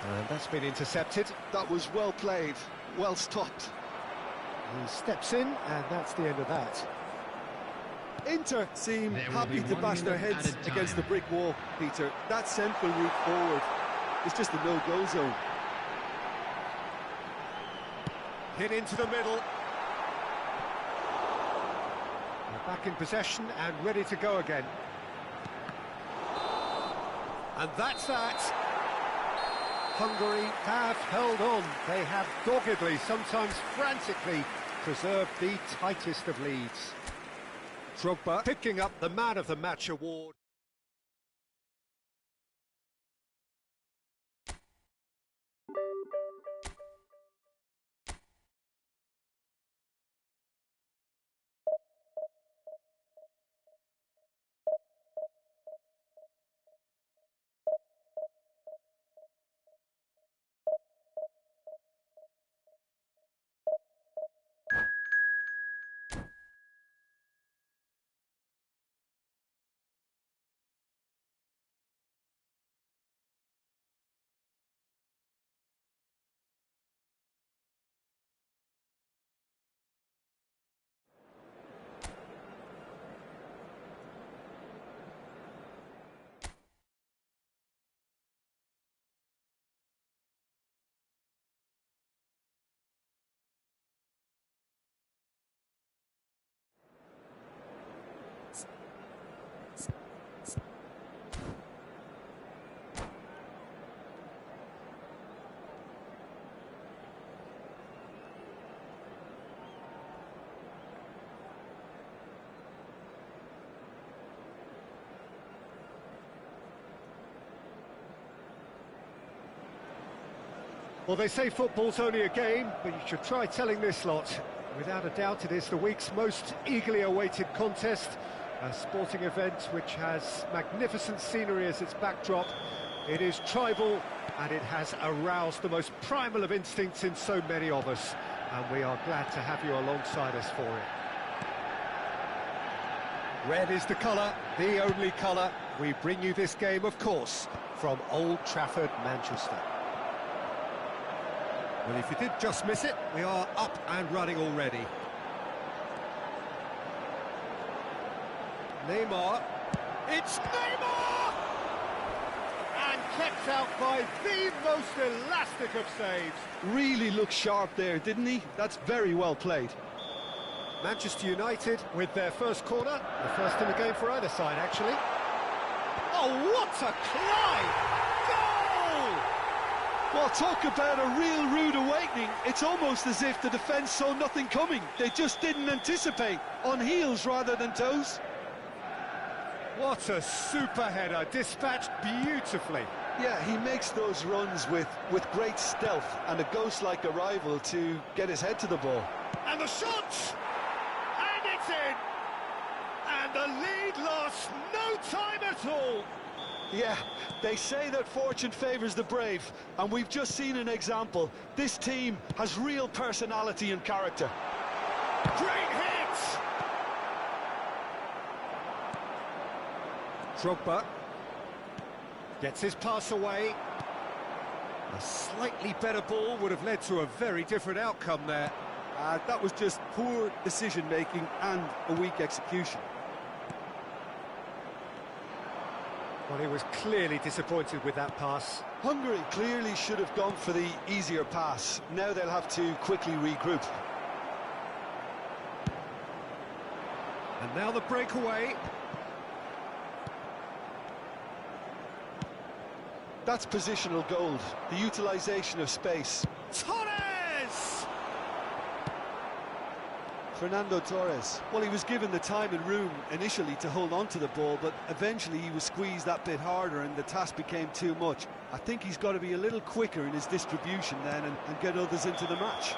Speaker 1: And that's been intercepted.
Speaker 3: That was well played, well stopped.
Speaker 1: He steps in, and that's the end of that.
Speaker 3: Inter seem
Speaker 2: There will
Speaker 3: happy
Speaker 2: be
Speaker 3: to
Speaker 2: 1
Speaker 3: bash their
Speaker 2: minute
Speaker 3: heads
Speaker 2: added time.
Speaker 3: against the brick wall, Peter. That central route forward is just a no-go zone.
Speaker 1: Hit into the middle. They're back in possession and ready to go again. And that's that. Hungary have held on. They have doggedly, sometimes frantically, preserved the tightest of leads. Drogba picking up the Man of the Match award. Well, they say football's only a game, but you should try telling this lot. Without a doubt, it is the week's most eagerly awaited contest, a sporting event which has magnificent scenery as its backdrop. It is tribal, and it has aroused the most primal of instincts in so many of us, and we are glad to have you alongside us for it. Red is the colour, the only colour. We bring you this game, of course, from Old Trafford, Manchester. Well, if you did just miss it, we are up and running already. Neymar. It's Neymar! And kept out by the most elastic of saves.
Speaker 3: Really looked sharp there, didn't he? That's very well played.
Speaker 1: Manchester United with their first corner. The first in the game for either side, actually. Oh, what a climb! Goal!
Speaker 3: Well, talk about a real rude awakening. It's almost as if the defence saw nothing coming. They just didn't anticipate, on heels rather than toes.
Speaker 1: What a super header, dispatched beautifully.
Speaker 3: Yeah, he makes those runs with great stealth and a ghost-like arrival to get his head to the ball.
Speaker 1: And the shot! And it's in! And the lead lost no time at all!
Speaker 3: Yeah, they say that fortune favours the brave, and we've just seen an example. This team has real personality and character.
Speaker 1: Great hit! Drogba gets his pass away. A slightly better ball would have led to a very different outcome there.
Speaker 4: That was just poor decision-making and a weak execution.
Speaker 1: Well, he was clearly disappointed with that pass.
Speaker 3: Hungary clearly should have gone for the easier pass. Now they'll have to quickly regroup.
Speaker 1: And now the breakaway.
Speaker 3: That's positional gold, the utilisation of space.
Speaker 1: Torres!
Speaker 3: Fernando Torres.
Speaker 4: Well, he was given the time and room initially to hold on to the ball, but eventually he was squeezed that bit harder and the task became too much. I think he's got to be a little quicker in his distribution then and get others into the match.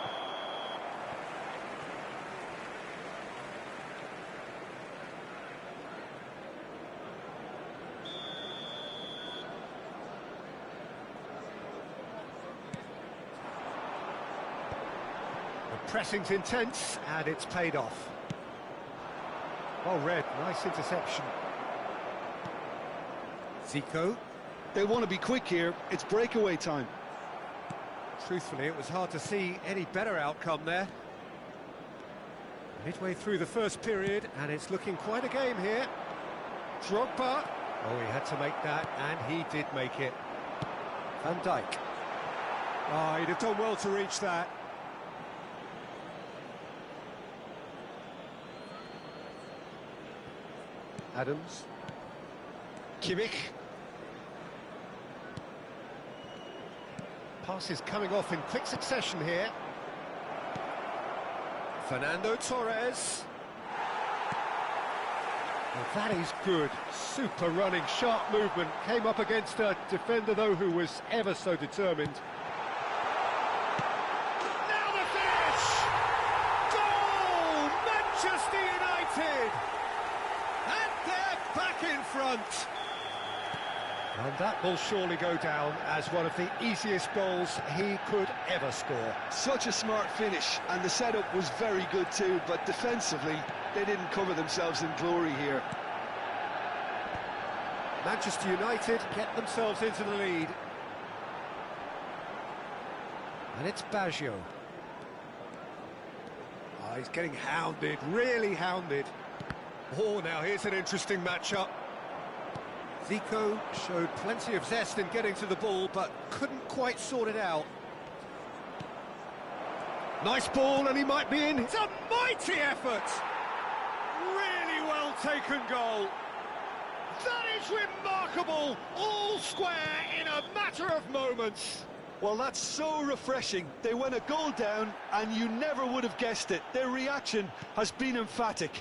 Speaker 1: Pressing's intense, and it's paid off. Well read, nice interception. Zico.
Speaker 3: They want to be quick here, it's breakaway time.
Speaker 1: Truthfully, it was hard to see any better outcome there. Midway through the first period, and it's looking quite a game here. Drogba. Oh, he had to make that, and he did make it. Van Dijk. Oh, he'd have done well to reach that. Adams. Kimmich. Passes coming off in quick succession here. Fernando Torres. Well, that is good. Super running, sharp movement. Came up against a defender, though, who was ever so determined. Now the finish! Goal! Manchester United! And they're back in front. And that will surely go down as one of the easiest goals he could ever score.
Speaker 3: Such a smart finish, and the setup was very good too, but defensively, they didn't cover themselves in glory here.
Speaker 1: Manchester United get themselves into the lead. And it's Baggio. Oh, he's getting hounded, really hounded. Oh, now here's an interesting matchup. Zico showed plenty of zest in getting to the ball, but couldn't quite sort it out. Nice ball, and he might be in. It's a mighty effort! Really well taken goal. That is remarkable! All square in a matter of moments.
Speaker 3: Well, that's so refreshing. They went a goal down, and you never would have guessed it. Their reaction has been emphatic.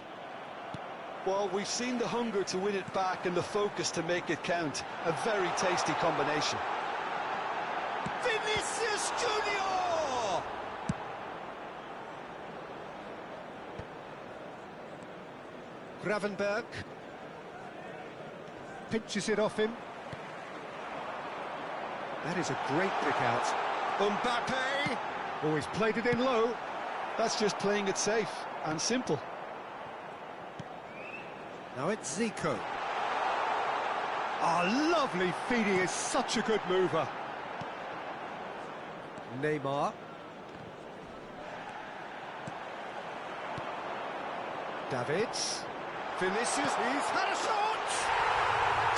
Speaker 3: Well, we've seen the hunger to win it back and the focus to make it count. A very tasty combination.
Speaker 1: Vinicius Junior! Gravenberg pinches it off him. That is a great pick out. Mbappe! Oh, he's played it in low.
Speaker 3: That's just playing it safe and simple.
Speaker 1: Now it's Zico. Oh, lovely feed, he is such a good mover. Neymar. Davids. Vinicius, he's had a shot!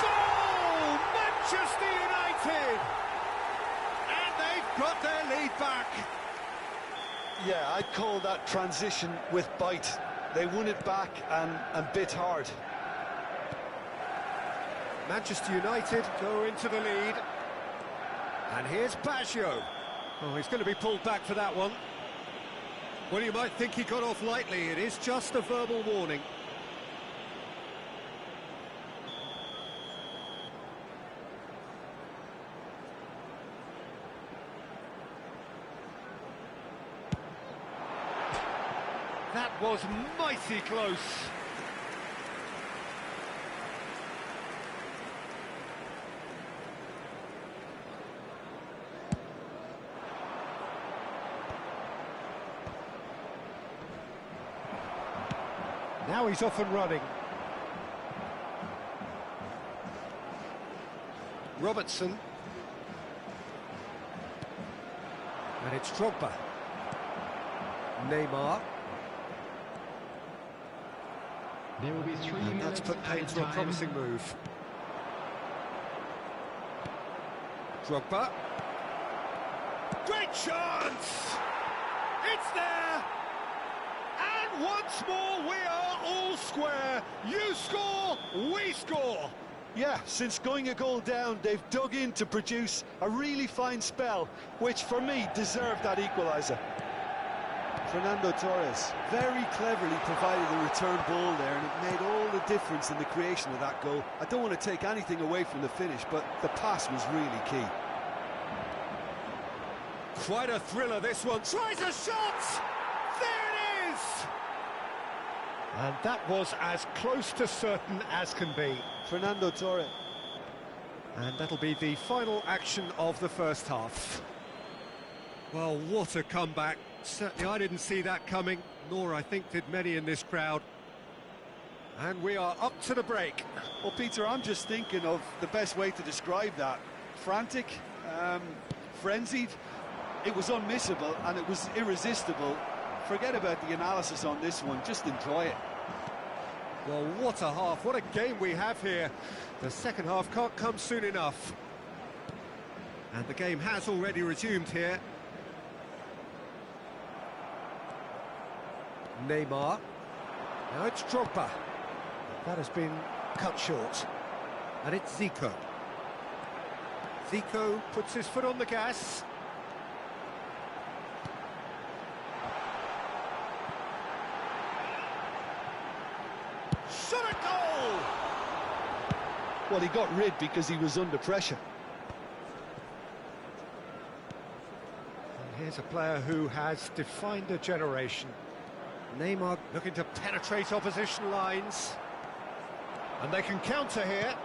Speaker 1: Goal! Manchester United! And they've got their lead back.
Speaker 3: Yeah, I'd call that transition with bite. They won it back and bit hard.
Speaker 1: Manchester United go into the lead. And here's Baggio. Oh, he's going to be pulled back for that one. Well, you might think he got off lightly. It is just a verbal warning. That was mighty close. Now he's off and running. Robertson. And it's Drogba. Neymar.
Speaker 2: There will be 3
Speaker 1: And
Speaker 2: minutes
Speaker 1: that's put paid
Speaker 2: added
Speaker 1: to a
Speaker 2: time.
Speaker 1: promising move. Drogba. Great chance! It's there! And once more we are all square. You score, we score.
Speaker 3: Yeah, since going a goal down, they've dug in to produce a really fine spell, which for me deserved that equaliser.
Speaker 4: Fernando Torres very cleverly provided the return ball there, and it made all the difference in the creation of that goal. I don't want to take anything away from the finish, but the pass was really key.
Speaker 1: Quite a thriller, this one. Tries a shot! There it is! And that was as close to certain as can be.
Speaker 4: Fernando Torres.
Speaker 1: And that'll be the final action of the first half. Well, what a comeback. Certainly I didn't see that coming, nor I think did many in this crowd. And we are up to the break.
Speaker 4: Well, Peter, I'm just thinking of the best way to describe that. Frantic, frenzied. It was unmissable and it was irresistible. Forget about the analysis on this one, just enjoy it.
Speaker 1: Well, what a half, what a game we have here. The second half can't come soon enough. And the game has already resumed here. Neymar. Now it's Drogba. That has been cut short. And it's Zico. Zico puts his foot on the gas. Shot a goal!
Speaker 3: Well, he got rid because he was under pressure.
Speaker 1: And here's a player who has defined a generation. Neymar looking to penetrate opposition lines. And they can counter here.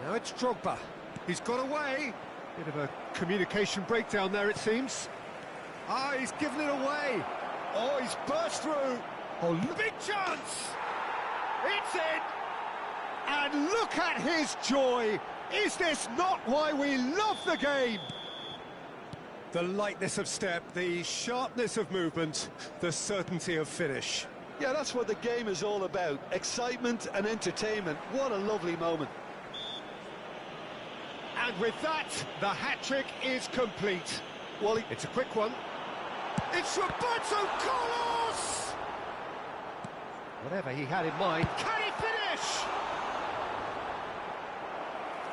Speaker 1: Now it's Drogba. He's got away. Bit of a communication breakdown there, it seems. Ah, he's given it away. Oh, he's burst through. Oh, big chance. It's in. And look at his joy. Is this not why we love the game? The lightness of step, the sharpness of movement, the certainty of finish.
Speaker 3: Yeah, that's what the game is all about. Excitement and entertainment. What a lovely moment.
Speaker 1: And with that, the hat-trick is complete.
Speaker 3: Well,
Speaker 1: It's a quick one. It's Roberto Carlos! Whatever he had in mind, can he finish?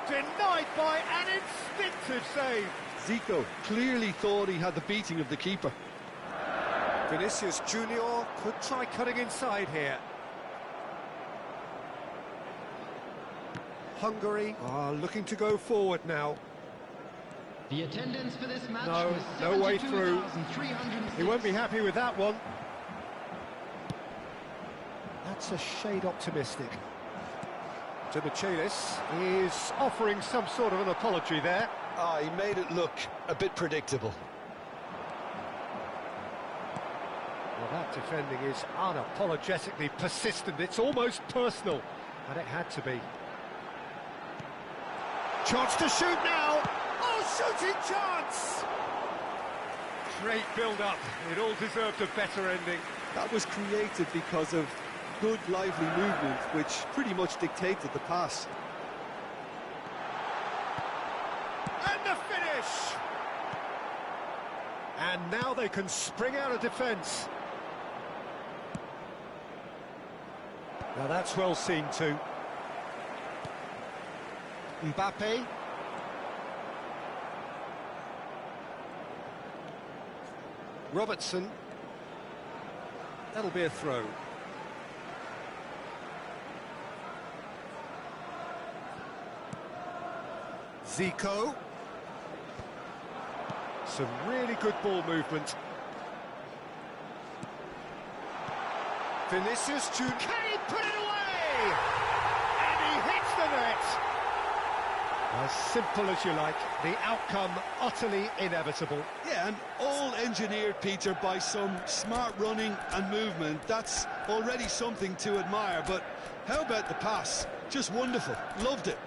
Speaker 1: Denied by an instinctive save.
Speaker 3: Zico clearly thought he had the beating of the keeper.
Speaker 1: Vinicius Junior could try cutting inside here. Hungary are looking to go forward now.
Speaker 2: The attendance for this match
Speaker 1: No,
Speaker 2: was
Speaker 1: no way through.
Speaker 2: 72,306.
Speaker 1: He won't be happy with that one. That's a shade optimistic. Dimichelis is offering some sort of an apology there.
Speaker 3: Ah, he made it look a bit predictable.
Speaker 1: Well, that defending is unapologetically persistent. It's almost personal, and it had to be. Chance to shoot now. Oh, shooting chance! Great build-up. It all deserved a better ending.
Speaker 4: That was created because of good, lively movement, which pretty much dictated the pass.
Speaker 1: And the finish! And now they can spring out of defence. Now that's well seen too. Mbappe. Robertson. That'll be a throw. Zico. Some really good ball movement. Vinicius Junior. Can he put it away? And he hits the net. As simple as you like, the outcome utterly inevitable.
Speaker 4: Yeah, and all engineered, Peter, by some smart running and movement. That's already something to admire, but how about the pass? Just wonderful. Loved it.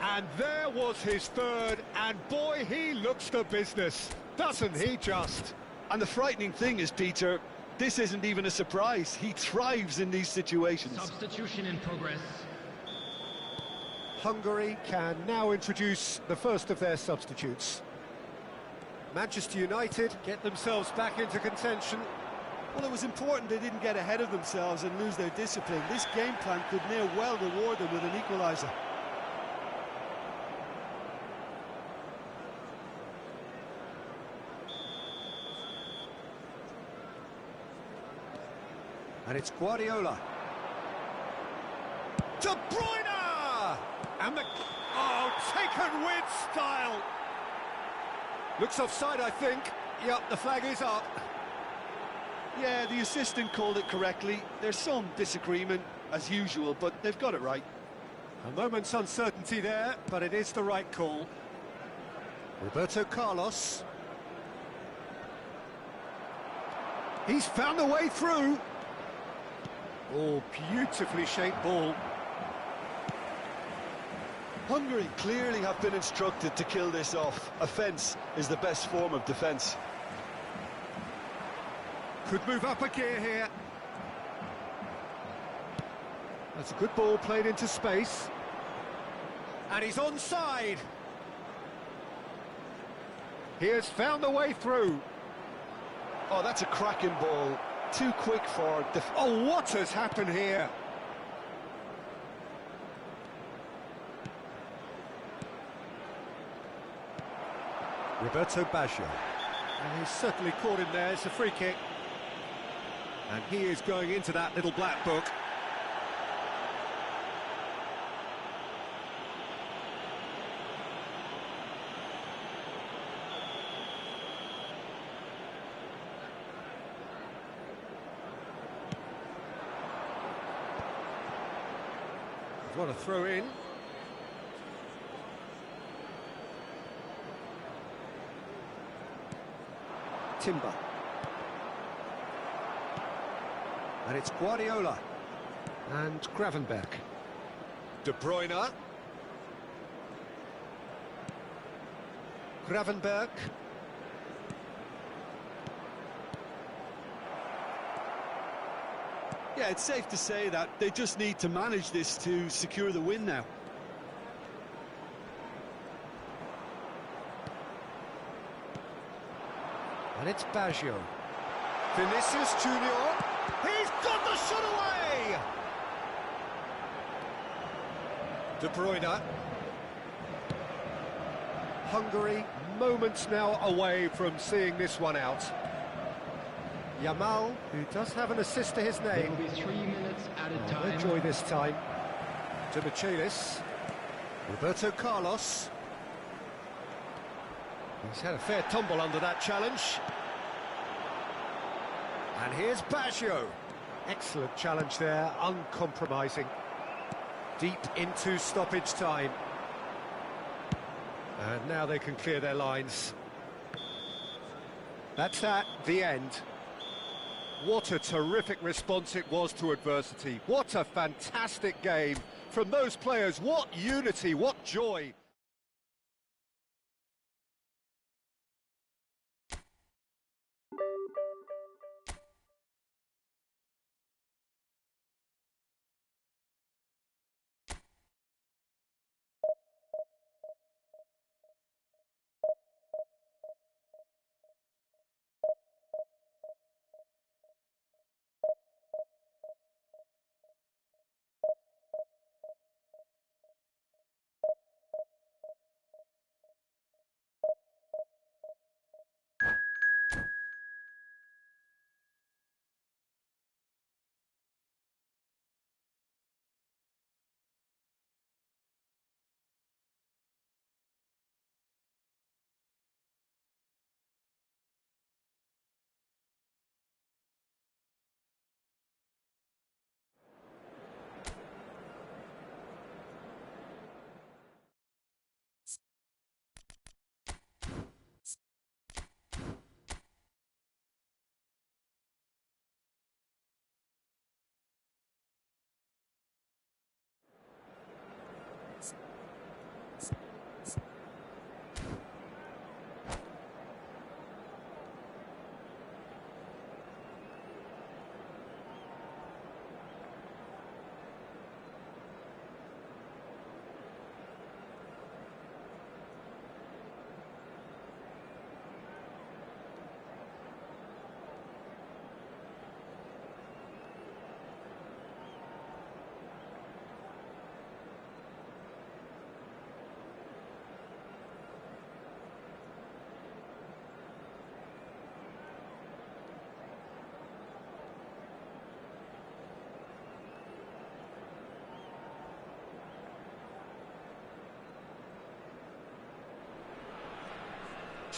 Speaker 1: And there was his third, and boy, he looks the business, doesn't he just?
Speaker 4: And the frightening thing is, Peter, this isn't even a surprise. He thrives in these situations.
Speaker 2: Substitution in progress.
Speaker 1: Hungary can now introduce the first of their substitutes. Manchester United get themselves back into contention.
Speaker 4: Well, it was important they didn't get ahead of themselves and lose their discipline. This game plan could now well reward them with an equaliser.
Speaker 1: And it's Guardiola. De Bruyne! And the... Oh, taken with style! Looks offside, I think. Yep, the flag is up.
Speaker 4: Yeah, the assistant called it correctly. There's some disagreement, as usual, but they've got it right.
Speaker 1: A moment's uncertainty there, but it is the right call. Roberto Carlos. He's found the way through. Oh, beautifully shaped ball.
Speaker 4: Hungary clearly have been instructed to kill this off. Offence is the best form of defence.
Speaker 1: Could move up a gear here. That's a good ball played into space. And he's onside. He has found the way through.
Speaker 4: Oh, that's a cracking ball. Too quick for...
Speaker 1: Oh, what has happened here? Roberto Baggio. And he's certainly caught him there. It's a free kick. And he is going into that little black book. What a throw in. Timber. And it's Guardiola. And Gravenberg. De Bruyne. Gravenberg.
Speaker 4: Yeah, it's safe to say that they just need to manage this to secure the win now.
Speaker 1: And it's Baggio. Vinicius Junior. He's got the shot away! De Bruyne. Hungary, moments now away from seeing this one out. Yamal, who does have an assist to his
Speaker 2: There
Speaker 1: name.
Speaker 2: will be 3 minutes added time.
Speaker 1: Enjoy this time. To Michelis. Roberto Carlos. He's had a fair tumble under that challenge. And here's Baggio. Excellent challenge there, uncompromising. Deep into stoppage time. And now they can clear their lines. That's that, the end. What a terrific response it was to adversity. What a fantastic game from those players. What unity, what joy.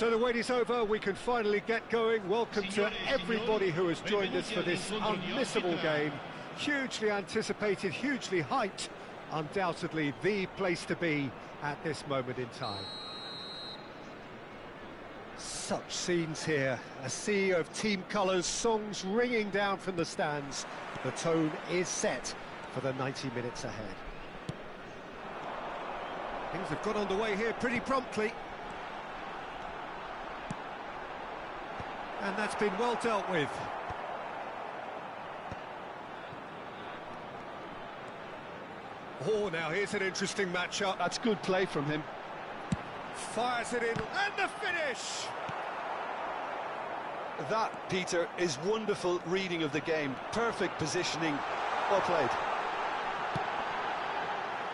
Speaker 1: So the wait is over, we can finally get going. Welcome to everybody who has joined us for this unmissable game. Hugely anticipated, hugely hyped. Undoubtedly the place to be at this moment in time. Such scenes here, a sea of team colours, songs ringing down from the stands. The tone is set for the 90 minutes ahead. Things have got underway here pretty promptly. And that's been well dealt with. Oh, now here's an interesting matchup.
Speaker 3: That's good play from him.
Speaker 1: Fires it in, and the finish!
Speaker 3: That, Peter, is wonderful reading of the game. Perfect positioning. Well played.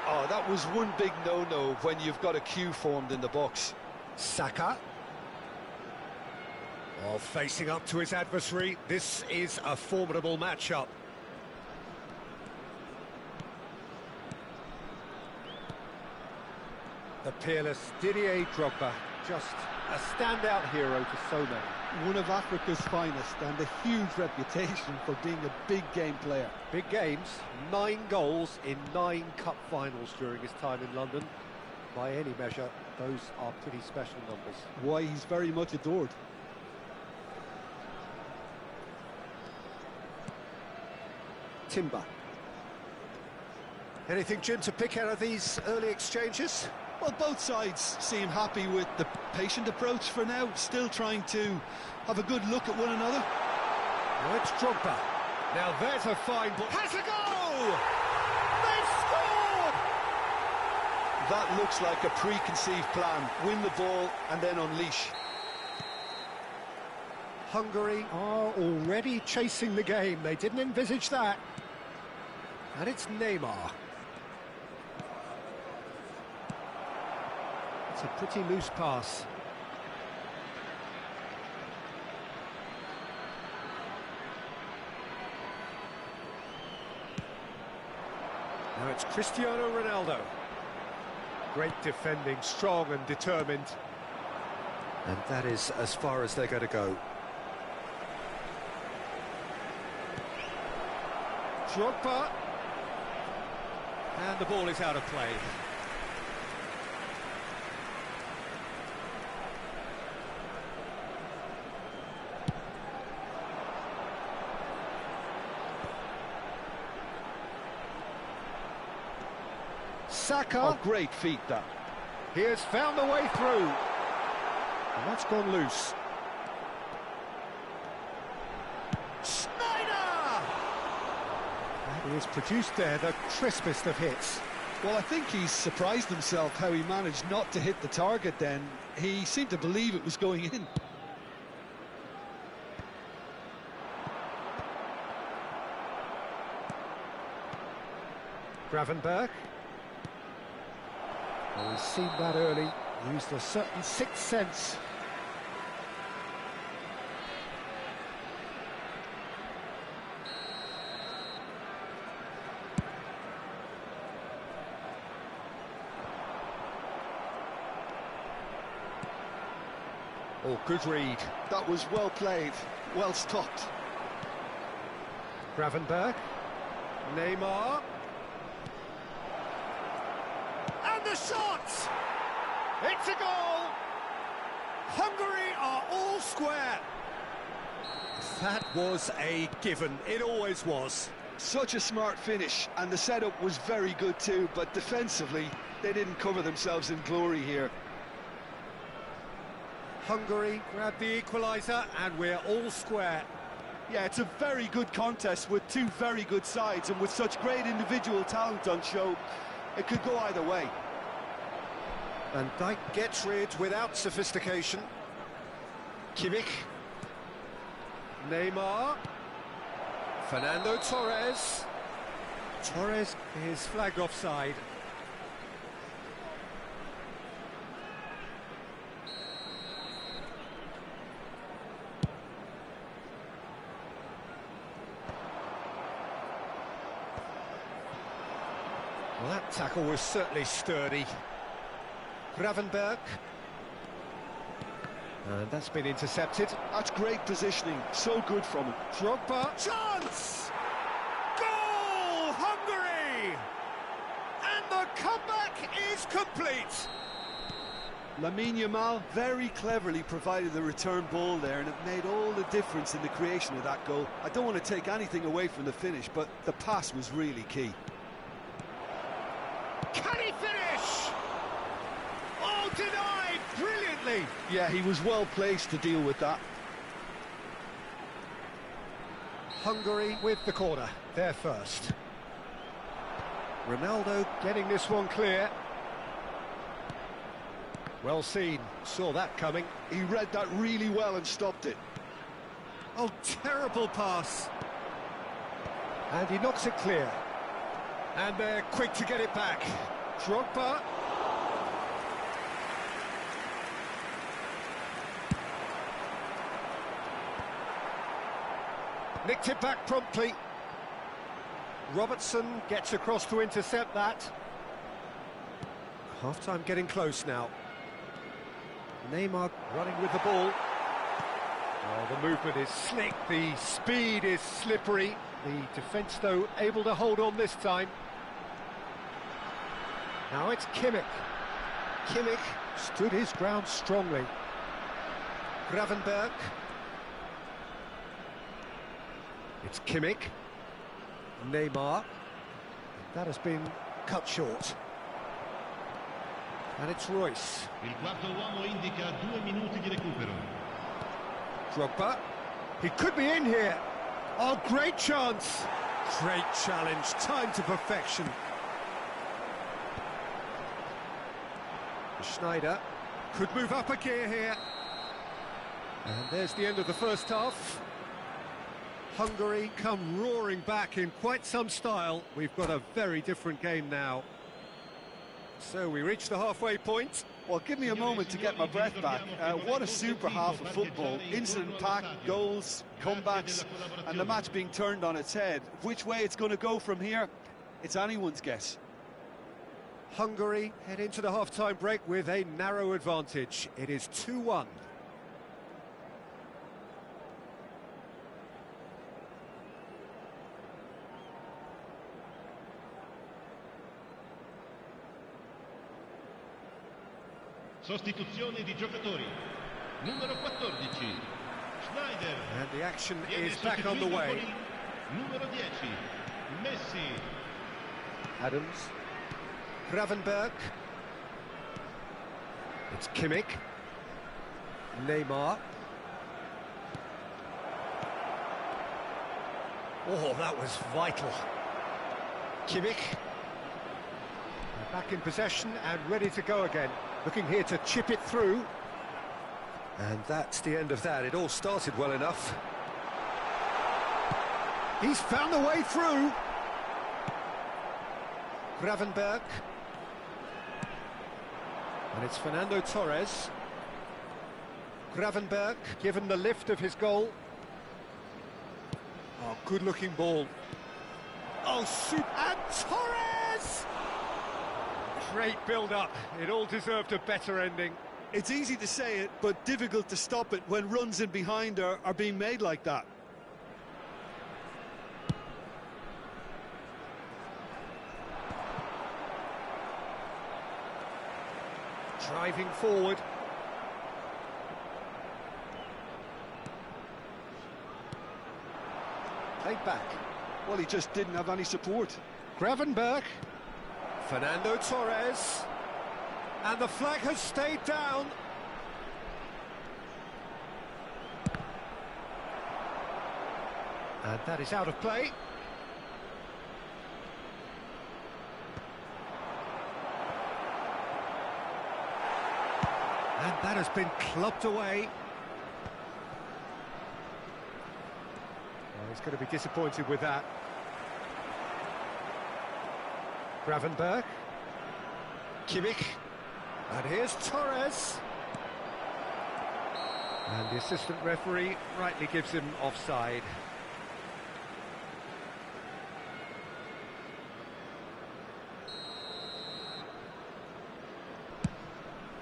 Speaker 3: Oh, that was one big no-no when you've got a queue formed in the box.
Speaker 1: Saka. Well, facing up to his adversary, this is a formidable matchup. The peerless Didier Drogba, just a standout hero to so many.
Speaker 4: One of Africa's finest and a huge reputation for being a big game player.
Speaker 1: Big games, 9 goals in 9 cup finals during his time in London. By any measure, those are pretty special numbers.
Speaker 4: Why, he's very much adored.
Speaker 1: Timber. Anything, Jim, to pick out of these early exchanges?
Speaker 3: Well, both sides seem happy with the patient approach for now, still trying to have a good look at one another.
Speaker 1: Now it's Drogba. Now there's a fine ball. Has a goal! They've scored!
Speaker 3: That looks like a preconceived plan. Win the ball and then unleash.
Speaker 1: Hungary are already chasing the game. They didn't envisage that. And it's Neymar. It's a pretty loose pass. Now it's Cristiano Ronaldo. Great defending, strong and determined. And that is as far as they're going to go. Drogba. And the ball is out of play. Saka.
Speaker 3: Oh, great feat, that.
Speaker 1: He has found the way through. And that's gone loose. He has produced there the crispest of hits.
Speaker 4: Well, I think he's surprised himself how he managed not to hit the target then. He seemed to believe it was going in.
Speaker 1: Gravenberch. Oh, he's seen that early. Used a certain sixth sense. Oh, good read.
Speaker 3: That was well played, well stopped.
Speaker 1: Gravenberch. Neymar. And the shot! It's a goal! Hungary are all square. That was a given. It always was.
Speaker 3: Such a smart finish, and the setup was very good too, but defensively, they didn't cover themselves in glory here.
Speaker 1: Hungary grab the equaliser, and we're all square.
Speaker 3: Yeah, it's a very good contest with two very good sides, and with such great individual talent on show, it could go either way.
Speaker 1: Van Dijk gets rid without sophistication. Kimmich. Neymar. Fernando Torres. Torres is flagged offside. Well, that tackle was certainly sturdy. Gravenberch. And that's been intercepted.
Speaker 3: That's great positioning, so good from him.
Speaker 1: Drogba, chance! Goal, Hungary! And the comeback is complete.
Speaker 3: Lamine Yamal very cleverly provided the return ball there, and it made all the difference in the creation of that goal. I don't want to take anything away from the finish, but the pass was really key.
Speaker 1: Can he finish? Oh, denied brilliantly.
Speaker 3: Yeah, he was well placed to deal with that.
Speaker 1: Hungary with the corner, they're first. Ronaldo getting this one clear. Well seen, saw that coming.
Speaker 3: He read that really well and stopped it.
Speaker 1: Oh, terrible pass. And he knocks it clear. And they're quick to get it back. Drogba. Nicked it back promptly. Robertson gets across to intercept that. Half-time getting close now. Neymar running with the ball. Oh, the movement is slick, the speed is slippery. The defence, though, able to hold on this time. Now it's Kimmich. Kimmich stood his ground strongly. Gravenberch. It's Kimmich. Neymar. That has been cut short. And it's Royce.
Speaker 6: Il quarto uomo indica 2 minuti di recupero.
Speaker 1: Drogba. He could be in here. Oh, great chance. Great challenge. Time to perfection. Schneider could move up a gear here. And there's the end of the first half. Hungary come roaring back in quite some style. We've got a very different game now. So we reach the halfway point.
Speaker 3: Well, give me a moment to get my breath back. What a super half of football. Incident-packed, goals, comebacks, and the match being turned on its head. Which way it's going to go from here, it's anyone's guess.
Speaker 1: Hungary head into the half-time break with a narrow advantage. It is 2-1.
Speaker 6: Sostituzione di giocatori. Numero 14, Schneider.
Speaker 1: And the action is back on the way.
Speaker 6: Numero 10, Messi.
Speaker 1: Adams. Gravenberch. It's Kimmich. Neymar. Oh, that was vital. Kimmich. Back in possession and ready to go again. Looking here to chip it through. And that's the end of that. It all started well enough. He's found the way through. Gravenberch. And it's Fernando Torres. Gravenberch given the lift of his goal. Oh, good-looking ball. Oh, super. And Torres! Great build-up. It all deserved a better ending.
Speaker 3: It's easy to say it, but difficult to stop it when runs in behind are being made like that.
Speaker 1: Driving forward. Played back.
Speaker 3: Well, he just didn't have any support.
Speaker 1: Gravenberch. Fernando Torres. And the flag has stayed down. And that is out of play. And that has been clubbed away. Well, he's going to be disappointed with that. Gravenberch. Kimmich. And here's Torres. And the assistant referee rightly gives him offside.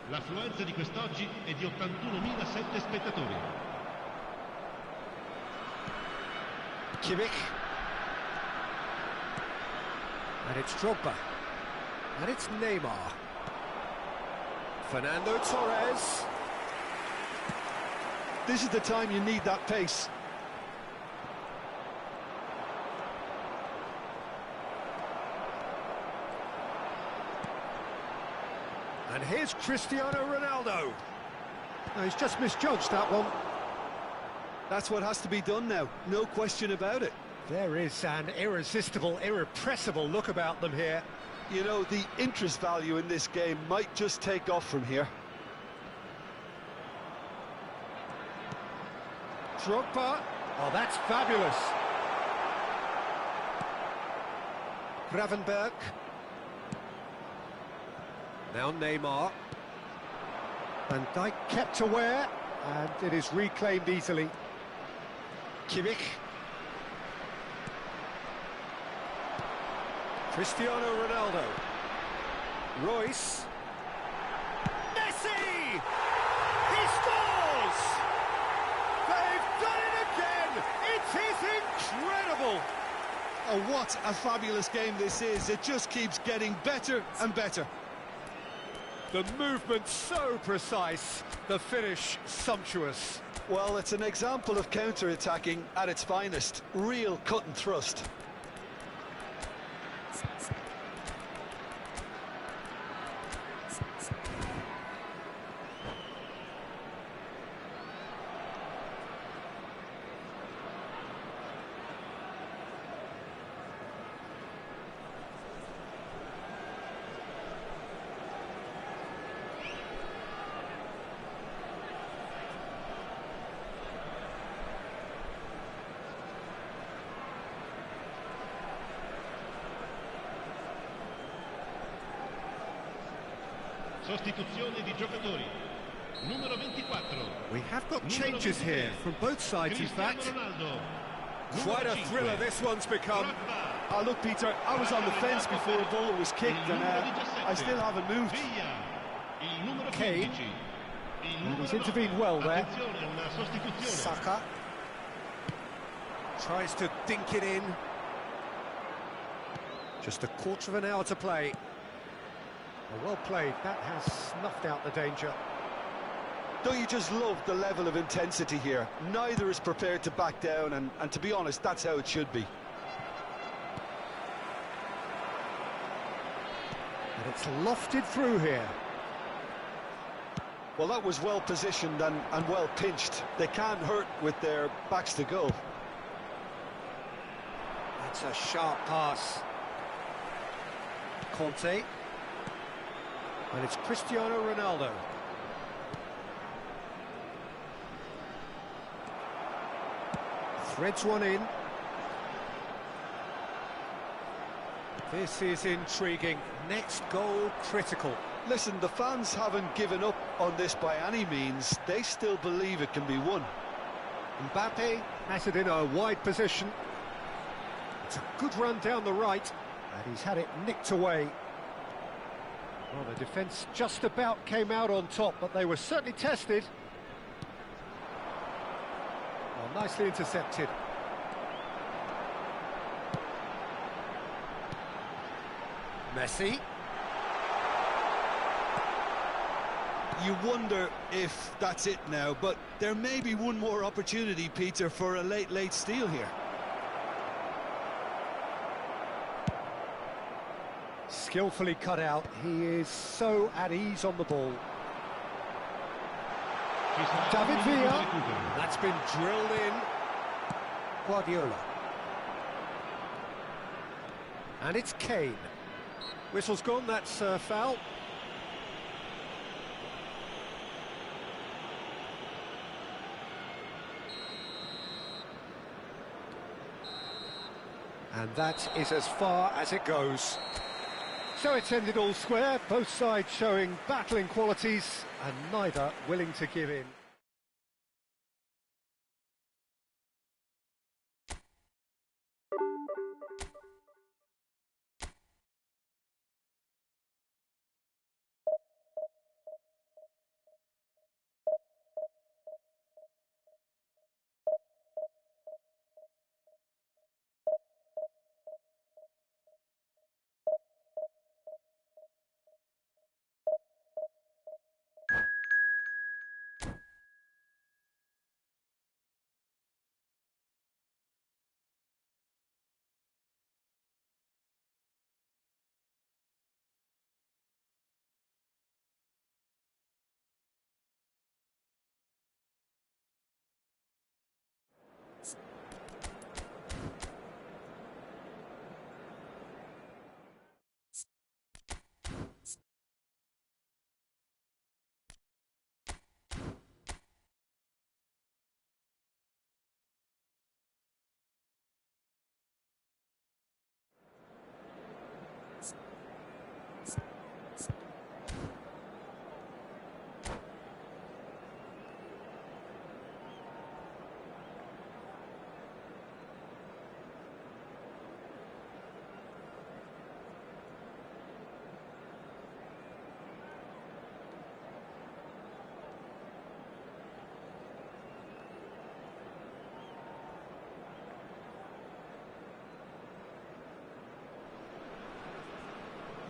Speaker 6: L'affluenza di quest'oggi è di 81.007 spettatori.
Speaker 1: Kimmich. And it's Drogba. And it's Neymar. Fernando Torres.
Speaker 4: This is the time you need that pace.
Speaker 1: And here's Cristiano Ronaldo. No, he's just misjudged that one.
Speaker 4: That's what has to be done now, no question about it.
Speaker 1: There is an irresistible, irrepressible look about them here.
Speaker 4: You know, the interest value in this game might just take off from here.
Speaker 1: Drogba. Oh, that's fabulous. Gravenberg. Now Neymar. Van Dijk kept aware, and it is reclaimed easily. Kimmich. Cristiano Ronaldo. Royce. Messi! He scores! They've done it again! It is incredible!
Speaker 4: Oh, what a fabulous game this is. It just keeps getting better and better.
Speaker 1: The movement so precise, the finish sumptuous.
Speaker 4: Well, it's an example of counter-attacking at its finest. Real cut and thrust.
Speaker 6: Sostituzione di giocatori. Numero 24.
Speaker 1: We have got changes here from both sides, in fact. Quite a thriller this one's become.
Speaker 4: Oh, look, Peter, I was on the fence before the ball was kicked, and I still haven't moved.
Speaker 1: Kane. And he's intervened well there. Saka. Tries to dink it in. Just a quarter of an hour to play. Well played, that has snuffed out the danger.
Speaker 4: Don't you just love the level of intensity here? Neither is prepared to back down, and to be honest, that's how it should be.
Speaker 1: And it's lofted through here.
Speaker 4: Well, that was well positioned and well pinched. They can't hurt with their backs to goal.
Speaker 1: That's a sharp pass. Conte. And it's Cristiano Ronaldo. Threads one in. This is intriguing. Next goal critical.
Speaker 4: Listen, the fans haven't given up on this by any means. They still believe it can be won.
Speaker 1: Mbappe has it in a wide position. It's a good run down the right, and he's had it nicked away. Well, the defence just about came out on top, but they were certainly tested. Well, nicely intercepted. Messi.
Speaker 4: You wonder if that's it now, but there may be one more opportunity, Peter, for a late steal here.
Speaker 1: Skillfully cut out. He is so at ease on the ball. David Villa. That's been drilled in. Guardiola. And it's Kane. Whistle's gone, that's foul. And that is as far as it goes. So it's ended all square, both sides showing battling qualities and neither willing to give in.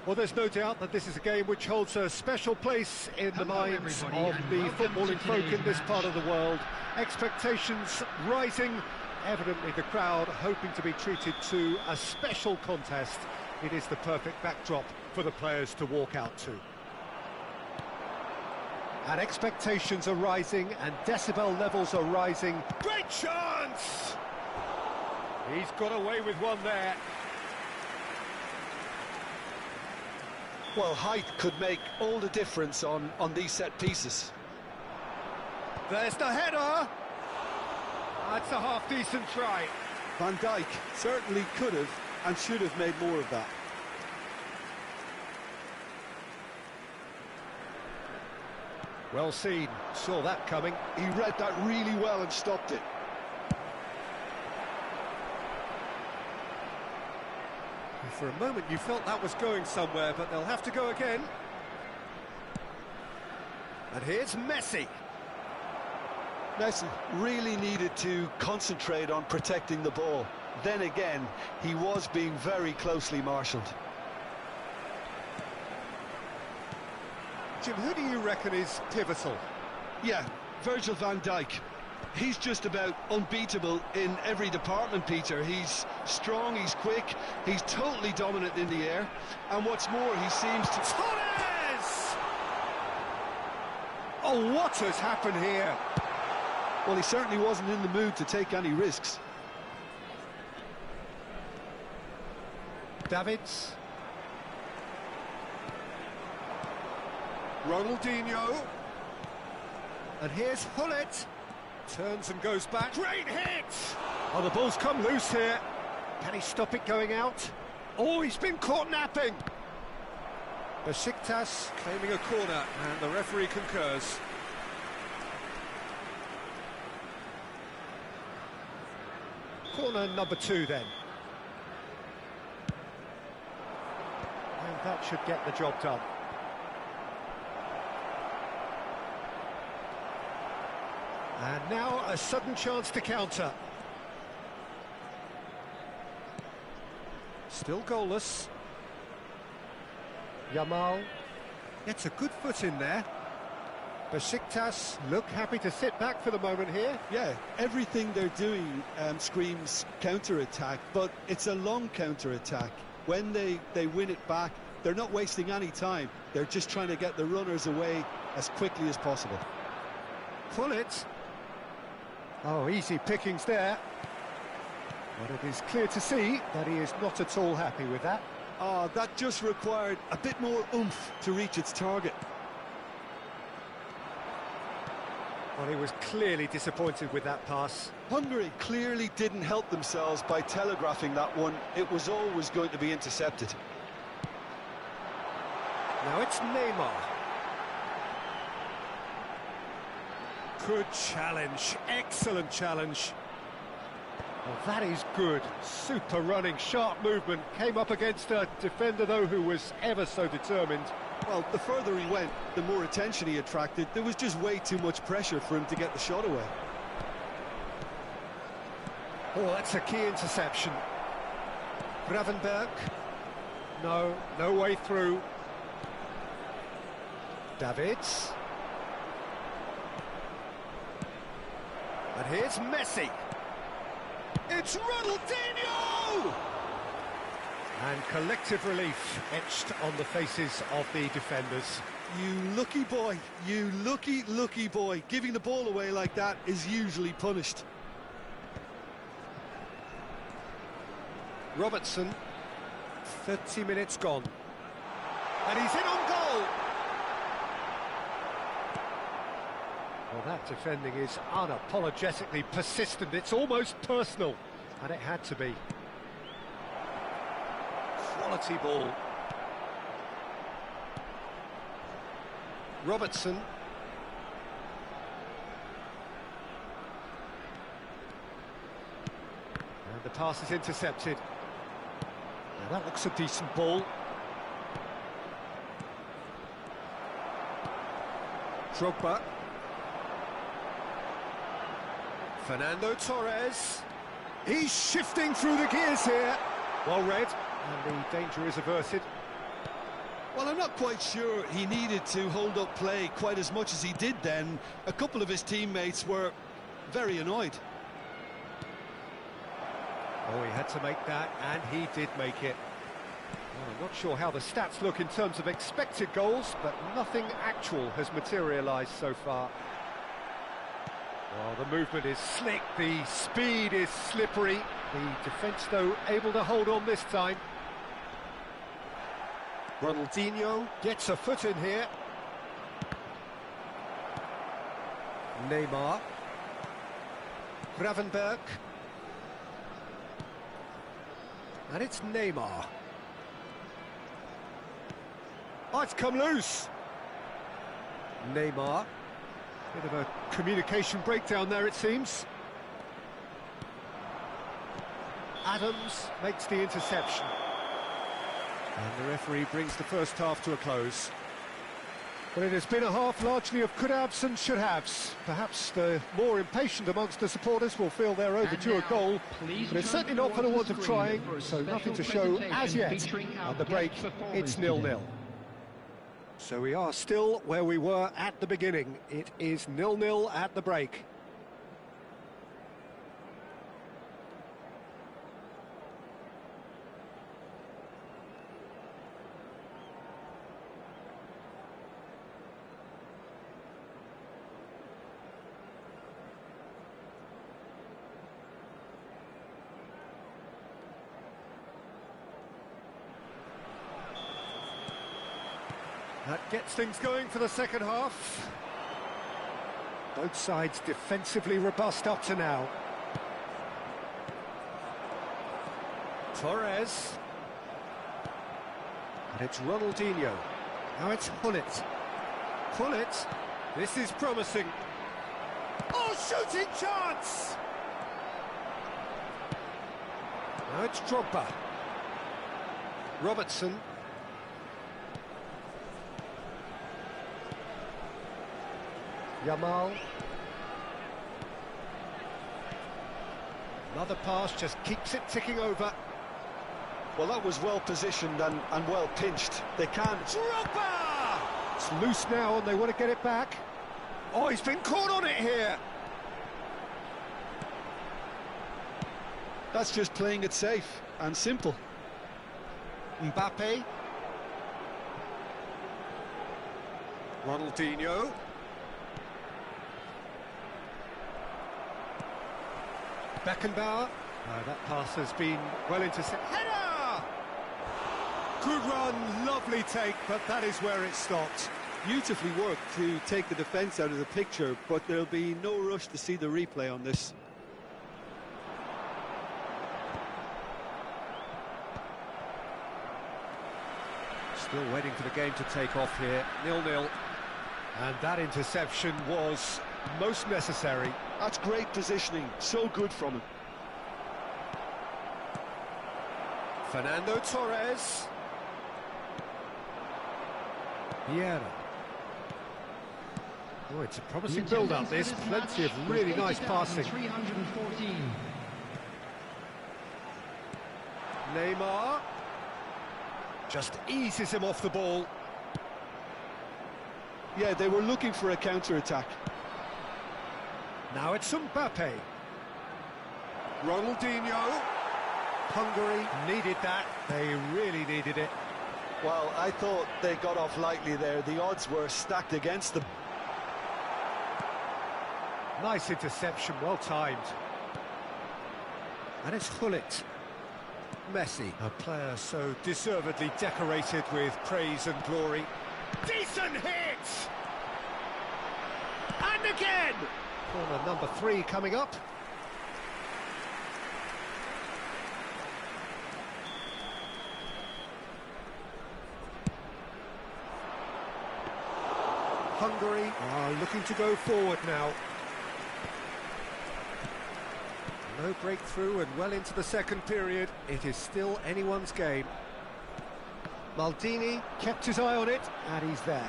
Speaker 1: Well, there's no doubt that this is a game which holds a special place in the minds of the footballing folk in this part of the world. Expectations rising, evidently the crowd hoping to be treated to a special contest. It is the perfect backdrop for the players to walk out to. And expectations are rising and decibel levels are rising. Great chance! He's got away with one there.
Speaker 4: Well, height could make all the difference on these set pieces.
Speaker 1: There's the header! That's a half-decent try.
Speaker 4: Van Dijk certainly could have and should have made more of that.
Speaker 1: Well seen, saw that coming.
Speaker 4: He read that really well and stopped it.
Speaker 1: For a moment you felt that was going somewhere, but they'll have to go again. And here's Messi.
Speaker 4: Messi really needed to concentrate on protecting the ball. Then again, he was being very closely marshalled.
Speaker 1: Jim, who do you reckon is pivotal?
Speaker 3: Yeah, Virgil van Dijk. He's just about unbeatable in every department, Peter. He's strong, he's quick, he's totally dominant in the air. And what's more, he seems to...
Speaker 1: Torres! Oh, what has happened here?
Speaker 4: Well, he certainly wasn't in the mood to take any risks.
Speaker 1: Davids. Ronaldinho. And here's Hullet. Turns and goes back. Great hit! Oh, the ball's come loose here. Can he stop it going out? Oh, he's been caught napping. Besiktas claiming a corner, and the referee concurs. Corner number 2 then. And that should get the job done. And now a sudden chance to counter. Still goalless. Yamal gets a good foot in there. Besiktas look happy to sit back for the moment here.
Speaker 4: Yeah, everything they're doing screams counter-attack, but it's a long counter-attack. When they win it back, they're not wasting any time. They're just trying to get the runners away as quickly as possible.
Speaker 1: Pull it. Oh, easy pickings there. But it is clear to see that he is not at all happy with that.
Speaker 4: Oh, that just required a bit more oomph to reach its target.
Speaker 1: Well, he was clearly disappointed with that pass.
Speaker 4: Hungary clearly didn't help themselves by telegraphing that one. It was always going to be intercepted.
Speaker 1: Now it's Neymar. Good challenge, excellent challenge. Well, that is good, super running, sharp movement. Came up against a defender, though, who was ever so determined.
Speaker 4: Well, the further he went, the more attention he attracted. There was just way too much pressure for him to get the shot away.
Speaker 1: Oh, that's a key interception. Gravenberg. No way through. Davids. And here's Messi. It's Ronaldinho! And collective relief etched on the faces of the defenders.
Speaker 4: You lucky boy, you lucky boy. Giving the ball away like that is usually punished.
Speaker 1: Robertson, 30 minutes gone. And he's in on goal! Well, that defending is unapologetically persistent. It's almost personal, and it had to be. Quality ball. Robertson. And the pass is intercepted. Now that looks a decent ball. Drogba. Fernando Torres. He's shifting through the gears here. Well read, and the danger is averted.
Speaker 4: Well, I'm not quite sure he needed to hold up play quite as much as he did then. A couple of his teammates were very annoyed.
Speaker 1: Oh, he had to make that, and he did make it. Well, I'm not sure how the stats look in terms of expected goals, but nothing actual has materialised so far. Well, the movement is slick, the speed is slippery. The defence, though, able to hold on this time. Ronaldinho gets a foot in here. Neymar. Gravenberg. And it's Neymar. Oh, it's come loose. Neymar. Bit of a communication breakdown there, it seems. Adams makes the interception. And the referee brings the first half to a close. Well, it has been a half largely of could-haves and should-haves. Perhaps the more impatient amongst the supporters will feel they're overdue a goal, but it's certainly not for the want of trying, so nothing to show as yet. At the break, it's 0-0. So we are still where we were at the beginning. It is 0-0 at the break. That gets things going for the second half. Both sides defensively robust up to now. Torres. And it's Ronaldinho. Now it's Hullet. Hullet. This is promising. Oh, shooting chance! Now it's Drogba. Robertson. Yamal. Another pass just keeps it ticking over.
Speaker 3: Well, that was well positioned and well pinched. They can't.
Speaker 1: Drogba! It's loose now and they want to get it back. Oh, he's been caught on it here.
Speaker 4: That's just playing it safe and simple.
Speaker 1: Mbappe. Ronaldinho. Beckenbauer. That pass has been well intercepted. Header! Good run, lovely take, but that is where it stopped.
Speaker 4: Beautifully worked to take the defence out of the picture, but there'll be no rush to see the replay on this.
Speaker 1: Still waiting for the game to take off here, 0-0. And that interception was most necessary.
Speaker 3: That's great positioning, so good from him.
Speaker 1: Fernando Torres. Vieira. Oh, it's a promising build-up, this. Plenty of really nice passing.
Speaker 2: 314.
Speaker 1: Neymar. Just eases him off the ball.
Speaker 3: Yeah, they were looking for a counter-attack.
Speaker 1: Now it's Mbappe. Ronaldinho. Hungary needed that. They really needed it.
Speaker 3: Well, I thought they got off lightly there. The odds were stacked against them.
Speaker 1: Nice interception, well timed. And it's Hullet. Messi, a player so deservedly decorated with praise and glory. Decent hit! And again! Corner number 3 coming up. Hungary are looking to go forward now. No breakthrough and well into the second period. It is still anyone's game. Maldini kept his eye on it, and he's there.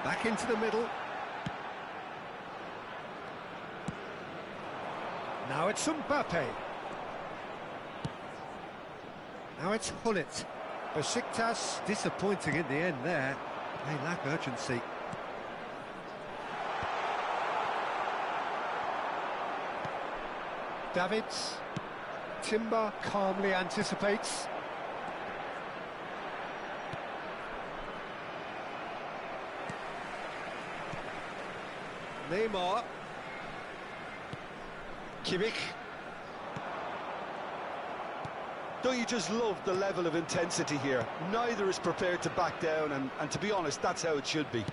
Speaker 1: Back into the middle. Now it's Mbappe. Now it's Hullet. Besiktas disappointing in the end there. They lack urgency. Davids. Timber calmly anticipates. Neymar. Kimmich.
Speaker 3: Don't you just love the level of intensity here? Neither is prepared to back down, and to be honest, that's how it should be.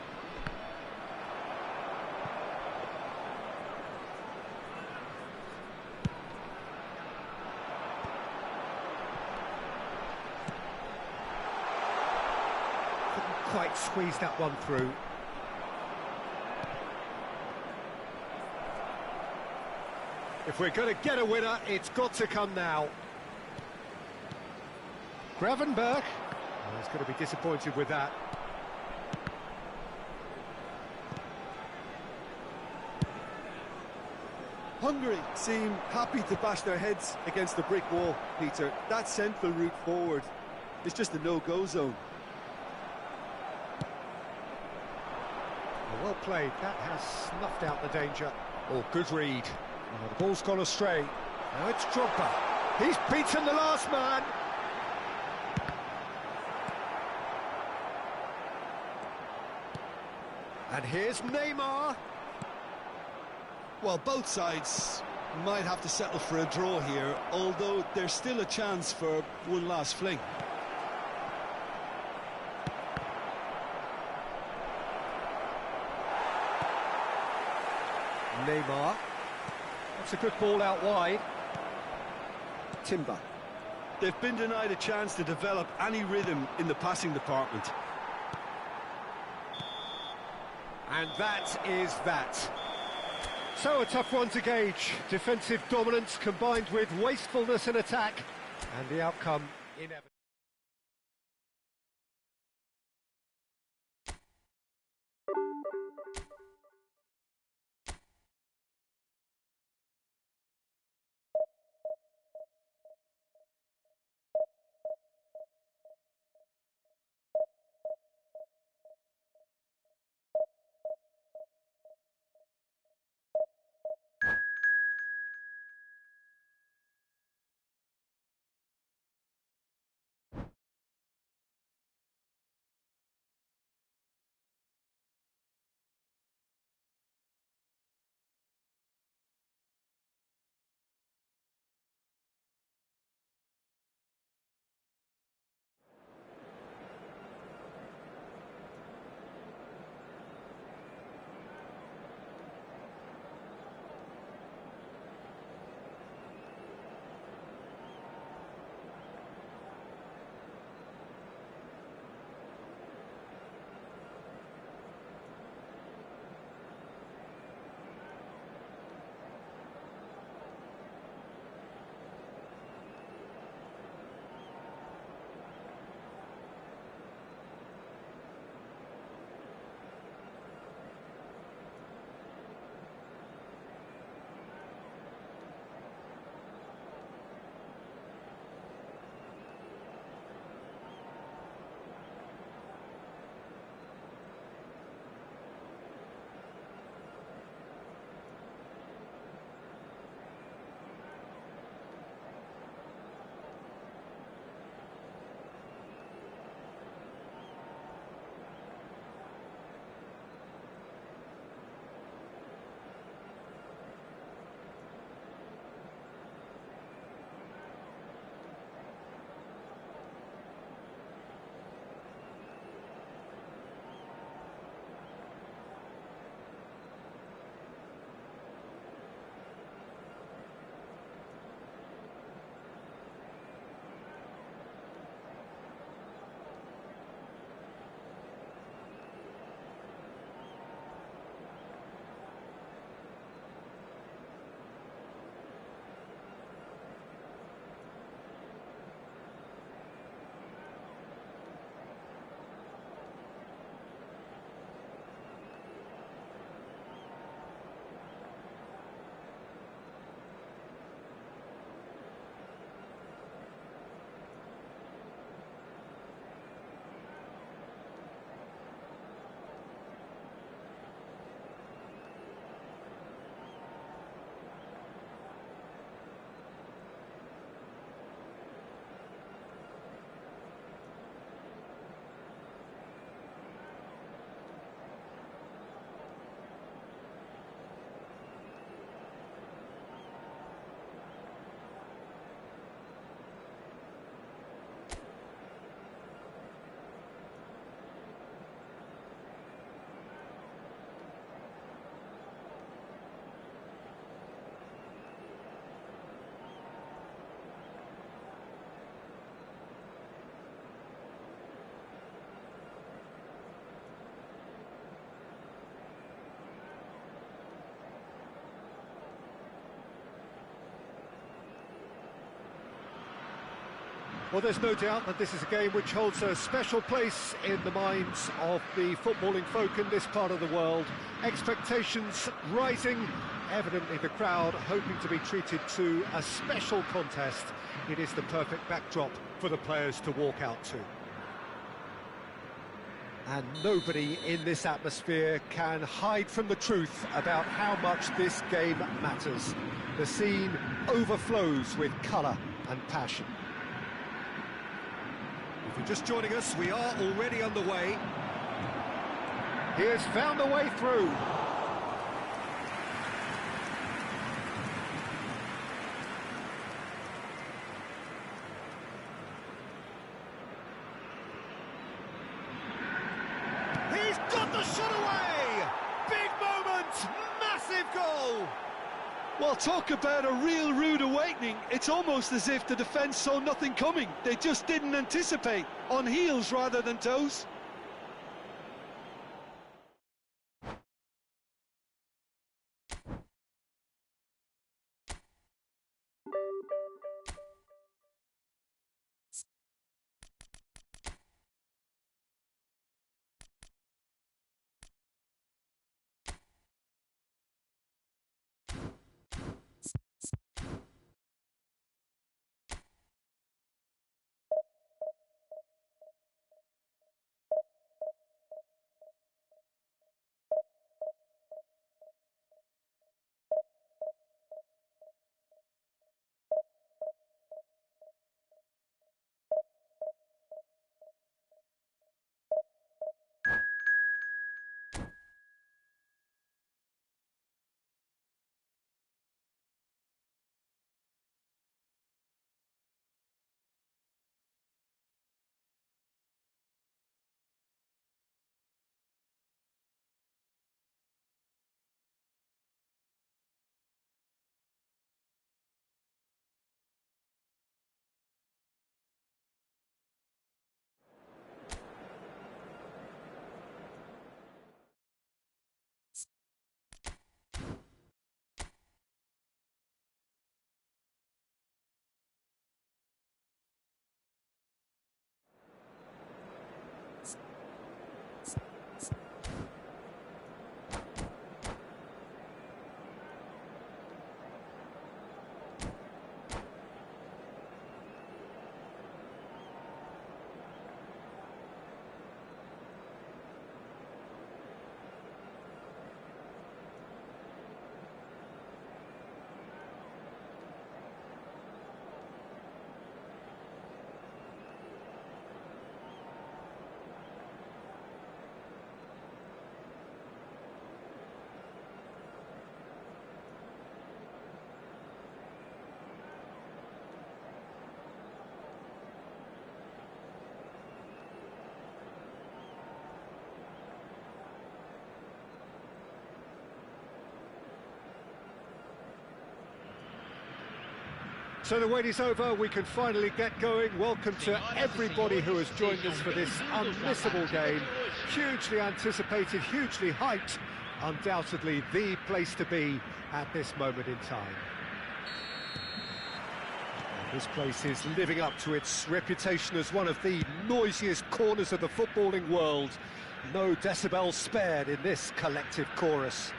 Speaker 1: Couldn't quite squeeze that one through. If we're going to get a winner, it's got to come now. Gravenberg. Oh, he's going to be disappointed with that.
Speaker 4: Hungary seem happy to bash their heads against the brick wall, Peter. That central route forward is just a no-go zone.
Speaker 1: Well played. That has snuffed out the danger. Oh, good read. Oh, the ball's gone astray. Now it's Drogba. He's beaten the last man. And here's Neymar.
Speaker 4: Well, both sides might have to settle for a draw here, although there's still a chance for one last fling.
Speaker 1: Neymar. That's a good ball out wide. Timber.
Speaker 3: They've been denied a chance to develop any rhythm in the passing department.
Speaker 1: And that is that. So a tough one to gauge. Defensive dominance combined with wastefulness in attack. And the outcome inevitable. Well, there's no doubt that this is a game which holds a special place in the minds of the footballing folk in this part of the world. Expectations rising, evidently the crowd hoping to be treated to a special contest. It is the perfect backdrop for the players to walk out to. And nobody in this atmosphere can hide from the truth about how much this game matters. The scene overflows with colour and passion. If you're just joining us, we are already underway. He has found the way through. He's got the shot away! Big moment! Massive goal!
Speaker 3: Well, talk about a real rude awakening. It's almost as if the defence saw nothing coming. They just didn't anticipate. On heels rather than toes.
Speaker 1: So the wait is over, we can finally get going. Welcome to everybody who has joined us for this unmissable game. Hugely anticipated, hugely hyped, undoubtedly the place to be at this moment in time. And this place is living up to its reputation as one of the noisiest corners of the footballing world. No decibels spared in this collective chorus.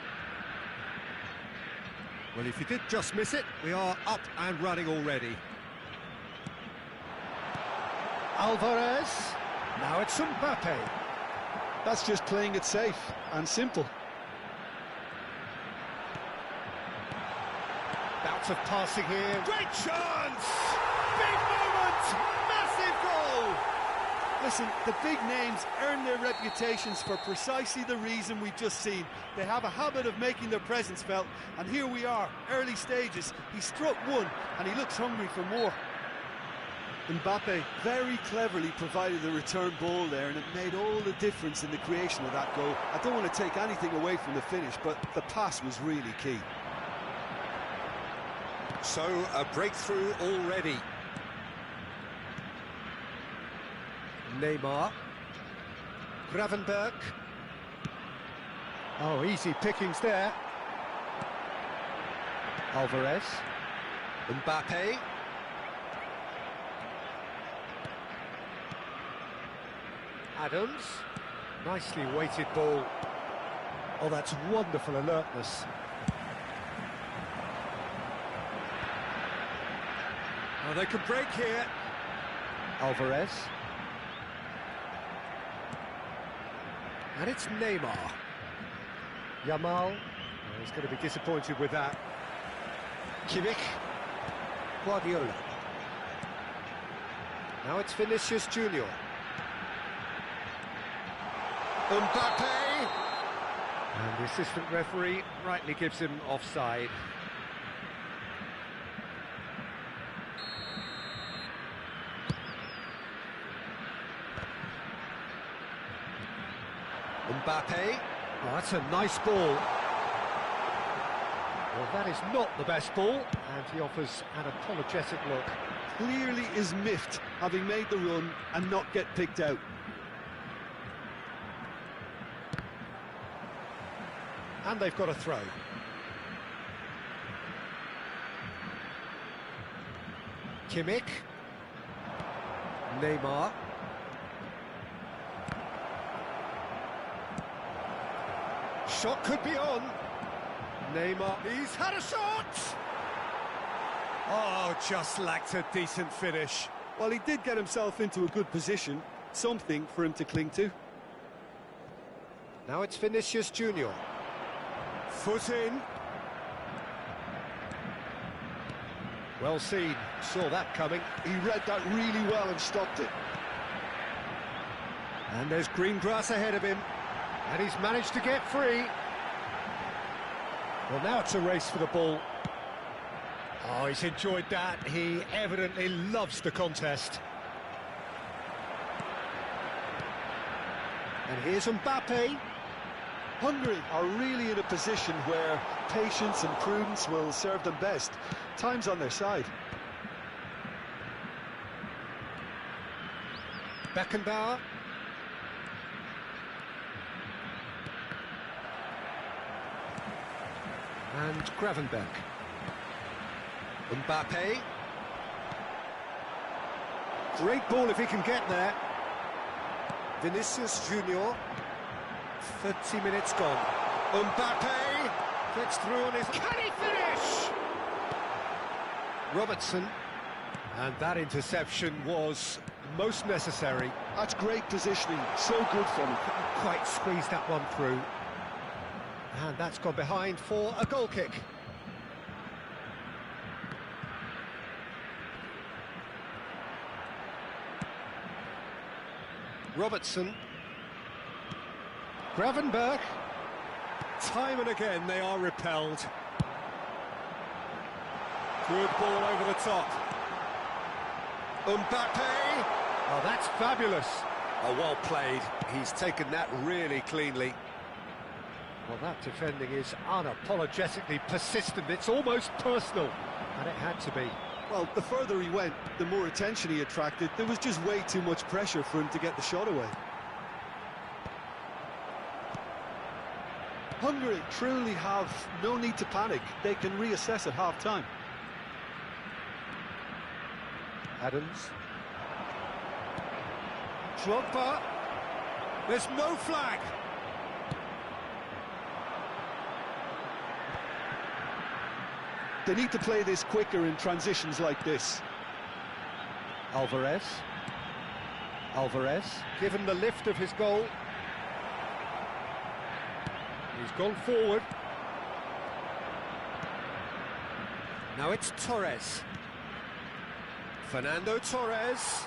Speaker 1: Well, if you did just miss it, we are up and running already. Alvarez, now it's Mbappe.
Speaker 3: That's just playing it safe and simple.
Speaker 1: Bouts of passing here. Great chance! Big moment! Massive goal!
Speaker 3: Listen, the big names earn their reputations for precisely the reason we've just seen. They have a habit of making their presence felt, and here we are, early stages. He struck one, and he looks hungry for more. Mbappe very cleverly provided the return ball there, and it made all the difference in the creation of that goal. I don't want to take anything away from the finish, but the pass was really key.
Speaker 1: So, a breakthrough already. Neymar. Gravenberg. Oh, easy pickings there. Alvarez. Mbappe. Adams. Nicely weighted ball. Oh, that's wonderful alertness.
Speaker 3: Oh, they can break here.
Speaker 1: Alvarez. And it's Neymar. Yamal. Oh, he's going to be disappointed with that. Kimmich. Guardiola. Now it's Vinicius Junior. Mbappe! And the assistant referee rightly gives him offside. Mbappe. Oh, that's a nice ball. Well, that is not the best ball, and he offers an apologetic look.
Speaker 4: Clearly is miffed, having made the run and not get picked out.
Speaker 1: And they've got a throw. Kimmich. Neymar. Shot could be on. Neymar, he's had a shot! Oh, just lacked a decent finish.
Speaker 4: Well, he did get himself into a good position, something for him to cling to.
Speaker 1: Now it's Vinicius Junior. Foot in. Well seen, saw that coming.
Speaker 3: He read that really well and stopped it.
Speaker 1: And there's green grass ahead of him. And he's managed to get free. Well, now it's a race for the ball. Oh, he's enjoyed that. He evidently loves the contest. And here's Mbappe.
Speaker 4: Hungary are really in a position where patience and prudence will serve them best. Time's on their side.
Speaker 1: Beckenbauer. And Gravenberch. Mbappe. Great ball if he can get there. Vinicius Junior. 30 minutes gone. Mbappe gets through on his... Can he finish? Robertson. And that interception was most necessary.
Speaker 3: That's great positioning, so good for him.
Speaker 1: Couldn't quite squeeze that one through. And that's gone behind for a goal kick. Robertson. Gravenberch. Time and again they are repelled. Good ball over the top. Mbappe. Oh, that's fabulous. Oh, well played. He's taken that really cleanly. Well, that defending is unapologetically persistent. It's almost personal, and it had to be.
Speaker 4: Well, the further he went, the more attention he attracted. There was just way too much pressure for him to get the shot away. Hungary truly have no need to panic. They can reassess at half-time.
Speaker 1: Adams. Drogba. There's no flag.
Speaker 4: They need to play this quicker in transitions like this.
Speaker 1: Alvarez. Alvarez, given the lift of his goal. He's gone forward. Now it's Torres. Fernando Torres.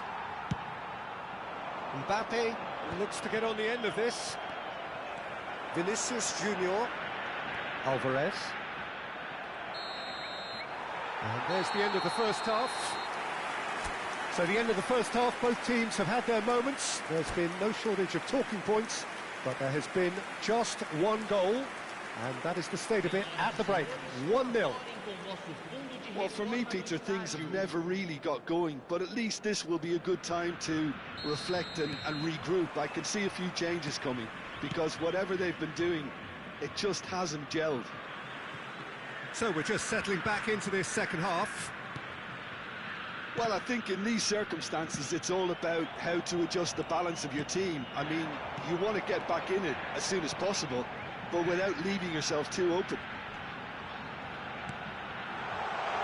Speaker 1: Mbappe looks to get on the end of this. Vinicius Junior. Alvarez. And there's the end of the first half. So the end of the first half, both teams have had their moments. There's been no shortage of talking points, but there has been just one goal, and that is the state of it at the break. 1-0.
Speaker 3: Well, for me, Peter, things have never really got going, but at least this will be a good time to reflect and regroup. I can see a few changes coming, because whatever they've been doing, it just hasn't gelled.
Speaker 1: So we're just settling back into this second half.
Speaker 4: Well, I think in these circumstances, it's all about how to adjust the balance of your team. I mean, you want to get back in it as soon as possible, but without leaving yourself too open.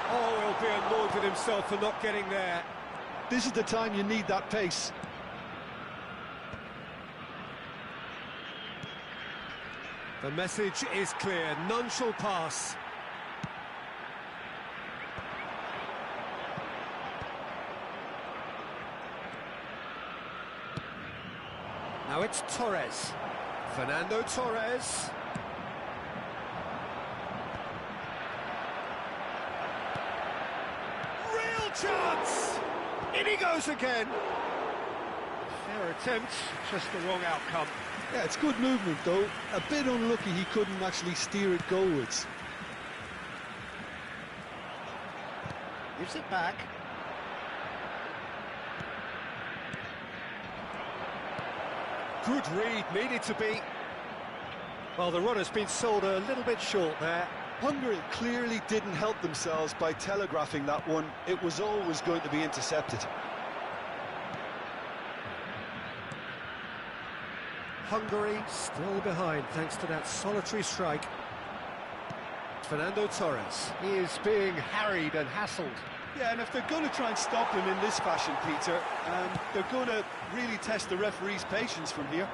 Speaker 1: Oh, he'll be annoyed with himself for not getting there.
Speaker 4: This is the time you need that pace.
Speaker 1: The message is clear, none shall pass. Now it's Torres. Fernando Torres. Real chance! In he goes again. Fair attempt, just the wrong outcome.
Speaker 4: Yeah, it's good movement, though. A bit unlucky he couldn't actually steer it goalwards.
Speaker 1: Gives it back. Good read, needed to be. Well, the runner's been sold a little bit short there.
Speaker 4: Hungary clearly didn't help themselves by telegraphing that one. It was always going to be intercepted.
Speaker 1: Hungary still behind thanks to that solitary strike. Fernando Torres. He is being harried and hassled.
Speaker 4: Yeah, and if they're going to try and stop him in this fashion, Peter, they're going to really test the referee's patience from here.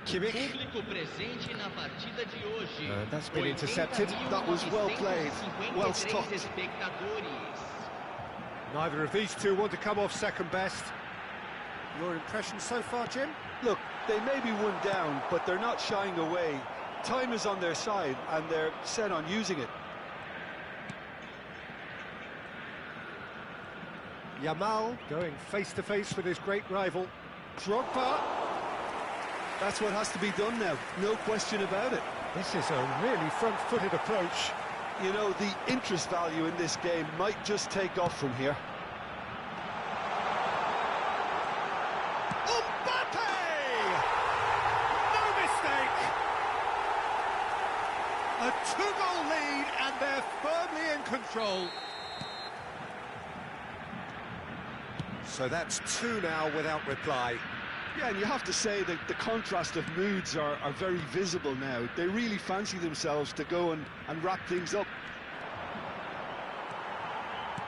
Speaker 1: Kimmich.
Speaker 2: Público presente na partida de hoje.
Speaker 1: That's been intercepted.
Speaker 4: That was well played, well stopped.
Speaker 2: Espectadores.
Speaker 1: Neither of these two want to come off second best. Your impression so far, Jim?
Speaker 4: Look, they may be one down, but they're not shying away. Time is on their side, and they're set on using it.
Speaker 1: Yamal going face-to-face with his great rival. Drogba.
Speaker 4: That's what has to be done now, no question about it.
Speaker 1: This is a really front-footed approach.
Speaker 4: You know, the interest value in this game might just take off from here.
Speaker 1: A two-goal lead, and they're firmly in control. So that's two now without reply.
Speaker 4: Yeah, and you have to say that the contrast of moods are very visible now. They really fancy themselves to go and wrap things up.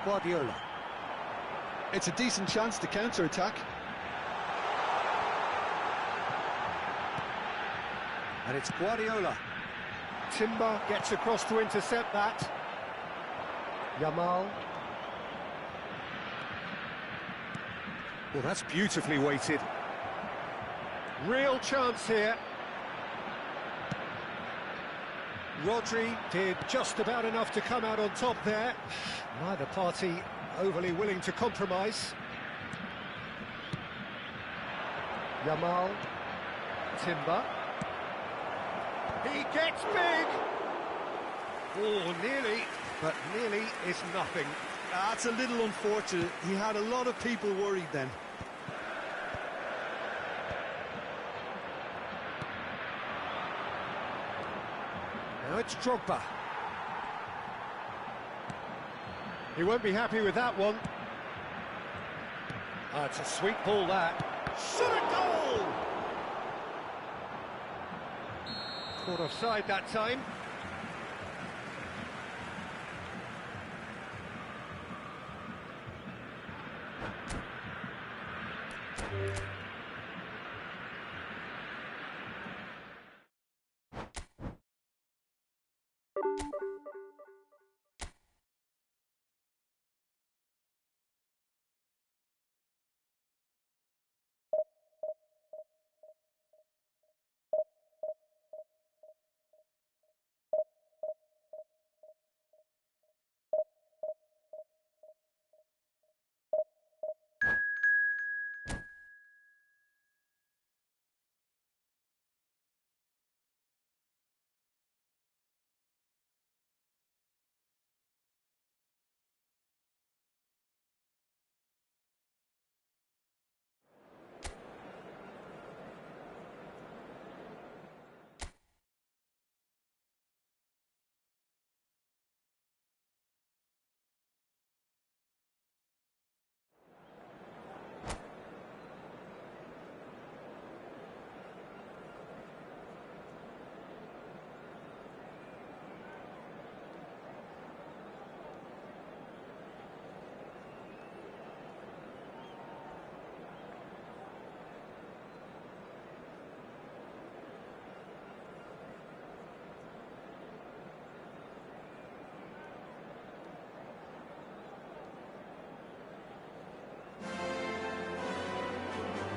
Speaker 1: Guardiola.
Speaker 4: It's a decent chance to counter-attack.
Speaker 1: And it's Guardiola. Timber gets across to intercept that. Yamal. Well, that's beautifully weighted. Real chance here. Rodri did just about enough to come out on top there. Neither party overly willing to compromise. Yamal. Timber. He gets big! Oh, nearly, but nearly is nothing.
Speaker 4: That's a little unfortunate. He had a lot of people worried then.
Speaker 1: Now it's Drogba. He won't be happy with that one. Ah, it's a sweet ball, that. Shot a goal! Caught offside that time.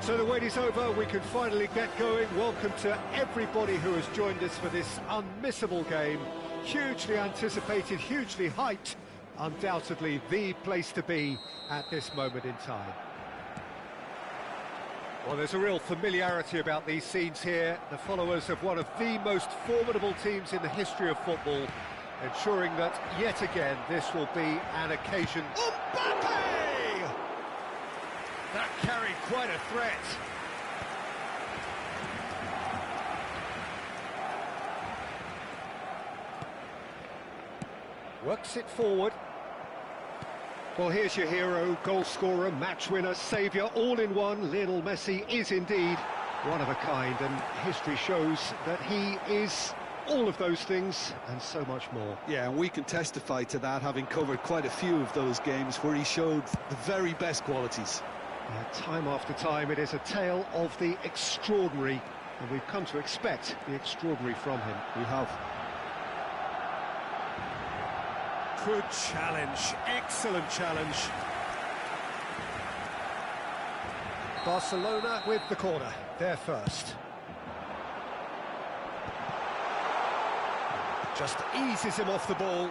Speaker 1: So the wait is over, we can finally get going. Welcome to everybody who has joined us for this unmissable game. Hugely anticipated, hugely hyped, undoubtedly the place to be at this moment in time. Well, there's a real familiarity about these scenes here. The followers of one of the most formidable teams in the history of football, ensuring that, yet again, this will be an occasion.
Speaker 3: Mbappe!
Speaker 1: That carried quite a threat. Works it forward. Well, here's your hero, goal scorer, match winner, saviour, all in one. Lionel Messi is indeed one of a kind, and history shows that he is all of those things and so much more.
Speaker 4: Yeah, and we can testify to that, having covered quite a few of those games where he showed the very best qualities.
Speaker 1: Time after time, it is a tale of the extraordinary, and we've come to expect the extraordinary from him.
Speaker 4: We have.
Speaker 1: Good challenge, excellent challenge. Barcelona with the corner, they're first. Just eases him off the ball.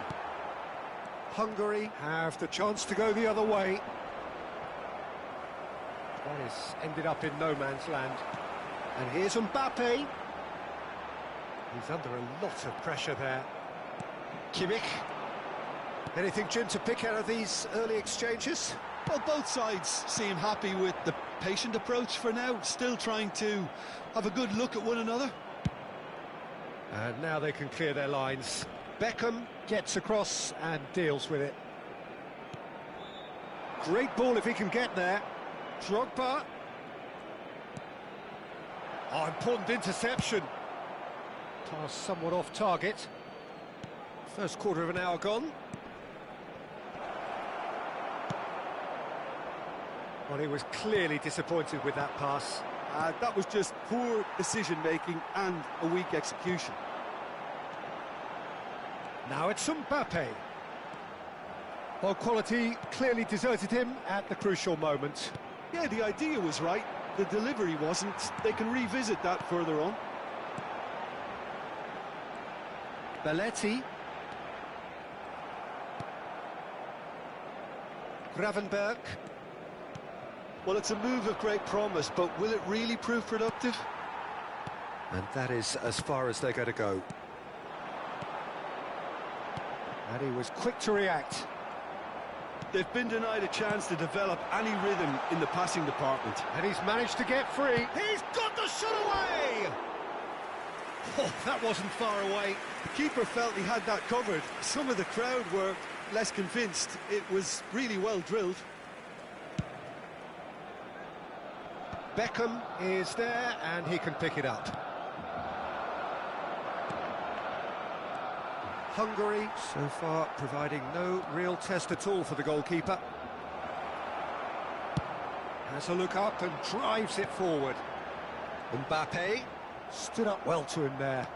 Speaker 1: Hungary have the chance to go the other way. That is ended up in no man's land. And here's Mbappe. He's under a lot of pressure there. Kimmich. Anything, Jim, to pick out of these early exchanges?
Speaker 4: Well, both sides seem happy with the patient approach for now, still trying to have a good look at one another.
Speaker 1: And now they can clear their lines. Beckham gets across and deals with it. Great ball if he can get there. Drogba. Oh, important interception. Pass somewhat off target. First quarter of an hour gone. Well, he was clearly disappointed with that pass.
Speaker 4: That was just poor decision-making and a weak execution.
Speaker 1: Now it's Mbappe. Well, quality clearly deserted him at the crucial moment.
Speaker 4: Yeah, the idea was right, the delivery wasn't. They can revisit that further on.
Speaker 1: Belletti. Gravenberg.
Speaker 4: Well, it's a move of great promise, but will it really prove productive?
Speaker 1: And that is as far as they're going to go. And he was quick to react.
Speaker 4: They've been denied a chance to develop any rhythm in the passing department.
Speaker 1: And he's managed to get free. He's got the shot away! Oh, that wasn't far away.
Speaker 4: The keeper felt he had that covered. Some of the crowd were less convinced. It was really well drilled.
Speaker 1: Beckham is there, and he can pick it up. Hungary, so far, providing no real test at all for the goalkeeper. Has a look up and drives it forward. Mbappe stood up well to him there.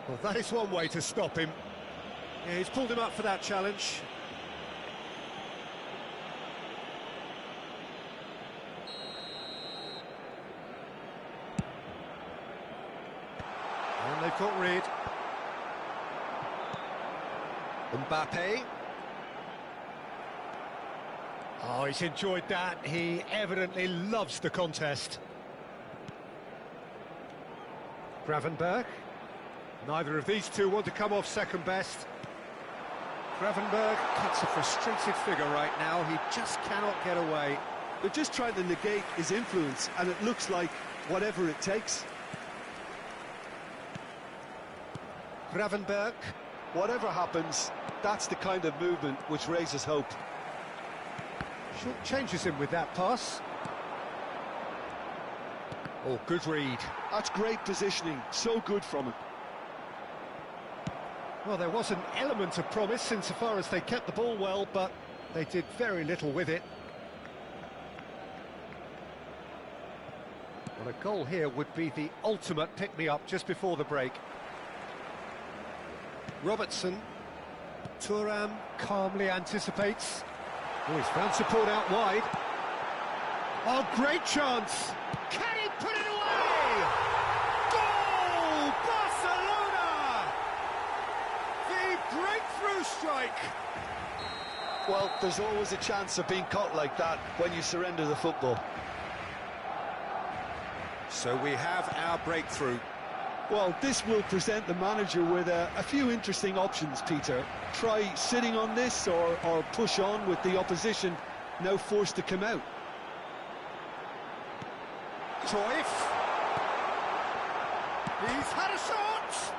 Speaker 1: Well, that is one way to stop him. Yeah, he's pulled him up for that challenge. And they've got rid. Mbappe. Oh, he's enjoyed that. He evidently loves the contest. Gravenberg. Neither of these two want to come off second best. Gravenberg cuts a frustrated figure right now. He just cannot get away.
Speaker 4: They're just trying to negate his influence, and it looks like whatever it takes.
Speaker 1: Gravenberg.
Speaker 4: Whatever happens, that's the kind of movement which raises hope.
Speaker 1: Short changes him with that pass. Oh, good read.
Speaker 4: That's great positioning, so good from him.
Speaker 1: Well, there was an element of promise insofar as they kept the ball well, but they did very little with it. Well, a goal here would be the ultimate pick-me-up just before the break. Robertson. Thuram calmly anticipates. Oh, he's found support out wide. Oh, great chance! Can he put it away? Goal! Barcelona! The breakthrough strike!
Speaker 3: Well, there's always a chance of being caught like that when you surrender the football.
Speaker 1: So we have our breakthrough.
Speaker 4: Well, this will present the manager with a few interesting options, Peter. Try sitting on this or push on with the opposition now forced to come out.
Speaker 1: Cruyff. He's had a shot!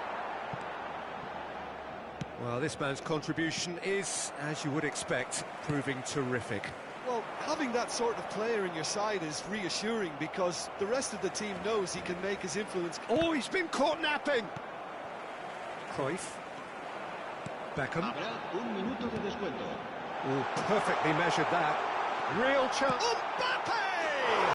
Speaker 1: Well, this man's contribution is, as you would expect, proving terrific.
Speaker 4: Well, having that sort of player in your side is reassuring because the rest of the team knows he can make his influence.
Speaker 1: Oh, he's been caught napping! Cruyff. Beckham.
Speaker 5: Habrá un minuto de descuento.
Speaker 1: Oh, perfectly measured that. Real chance. Mbappe!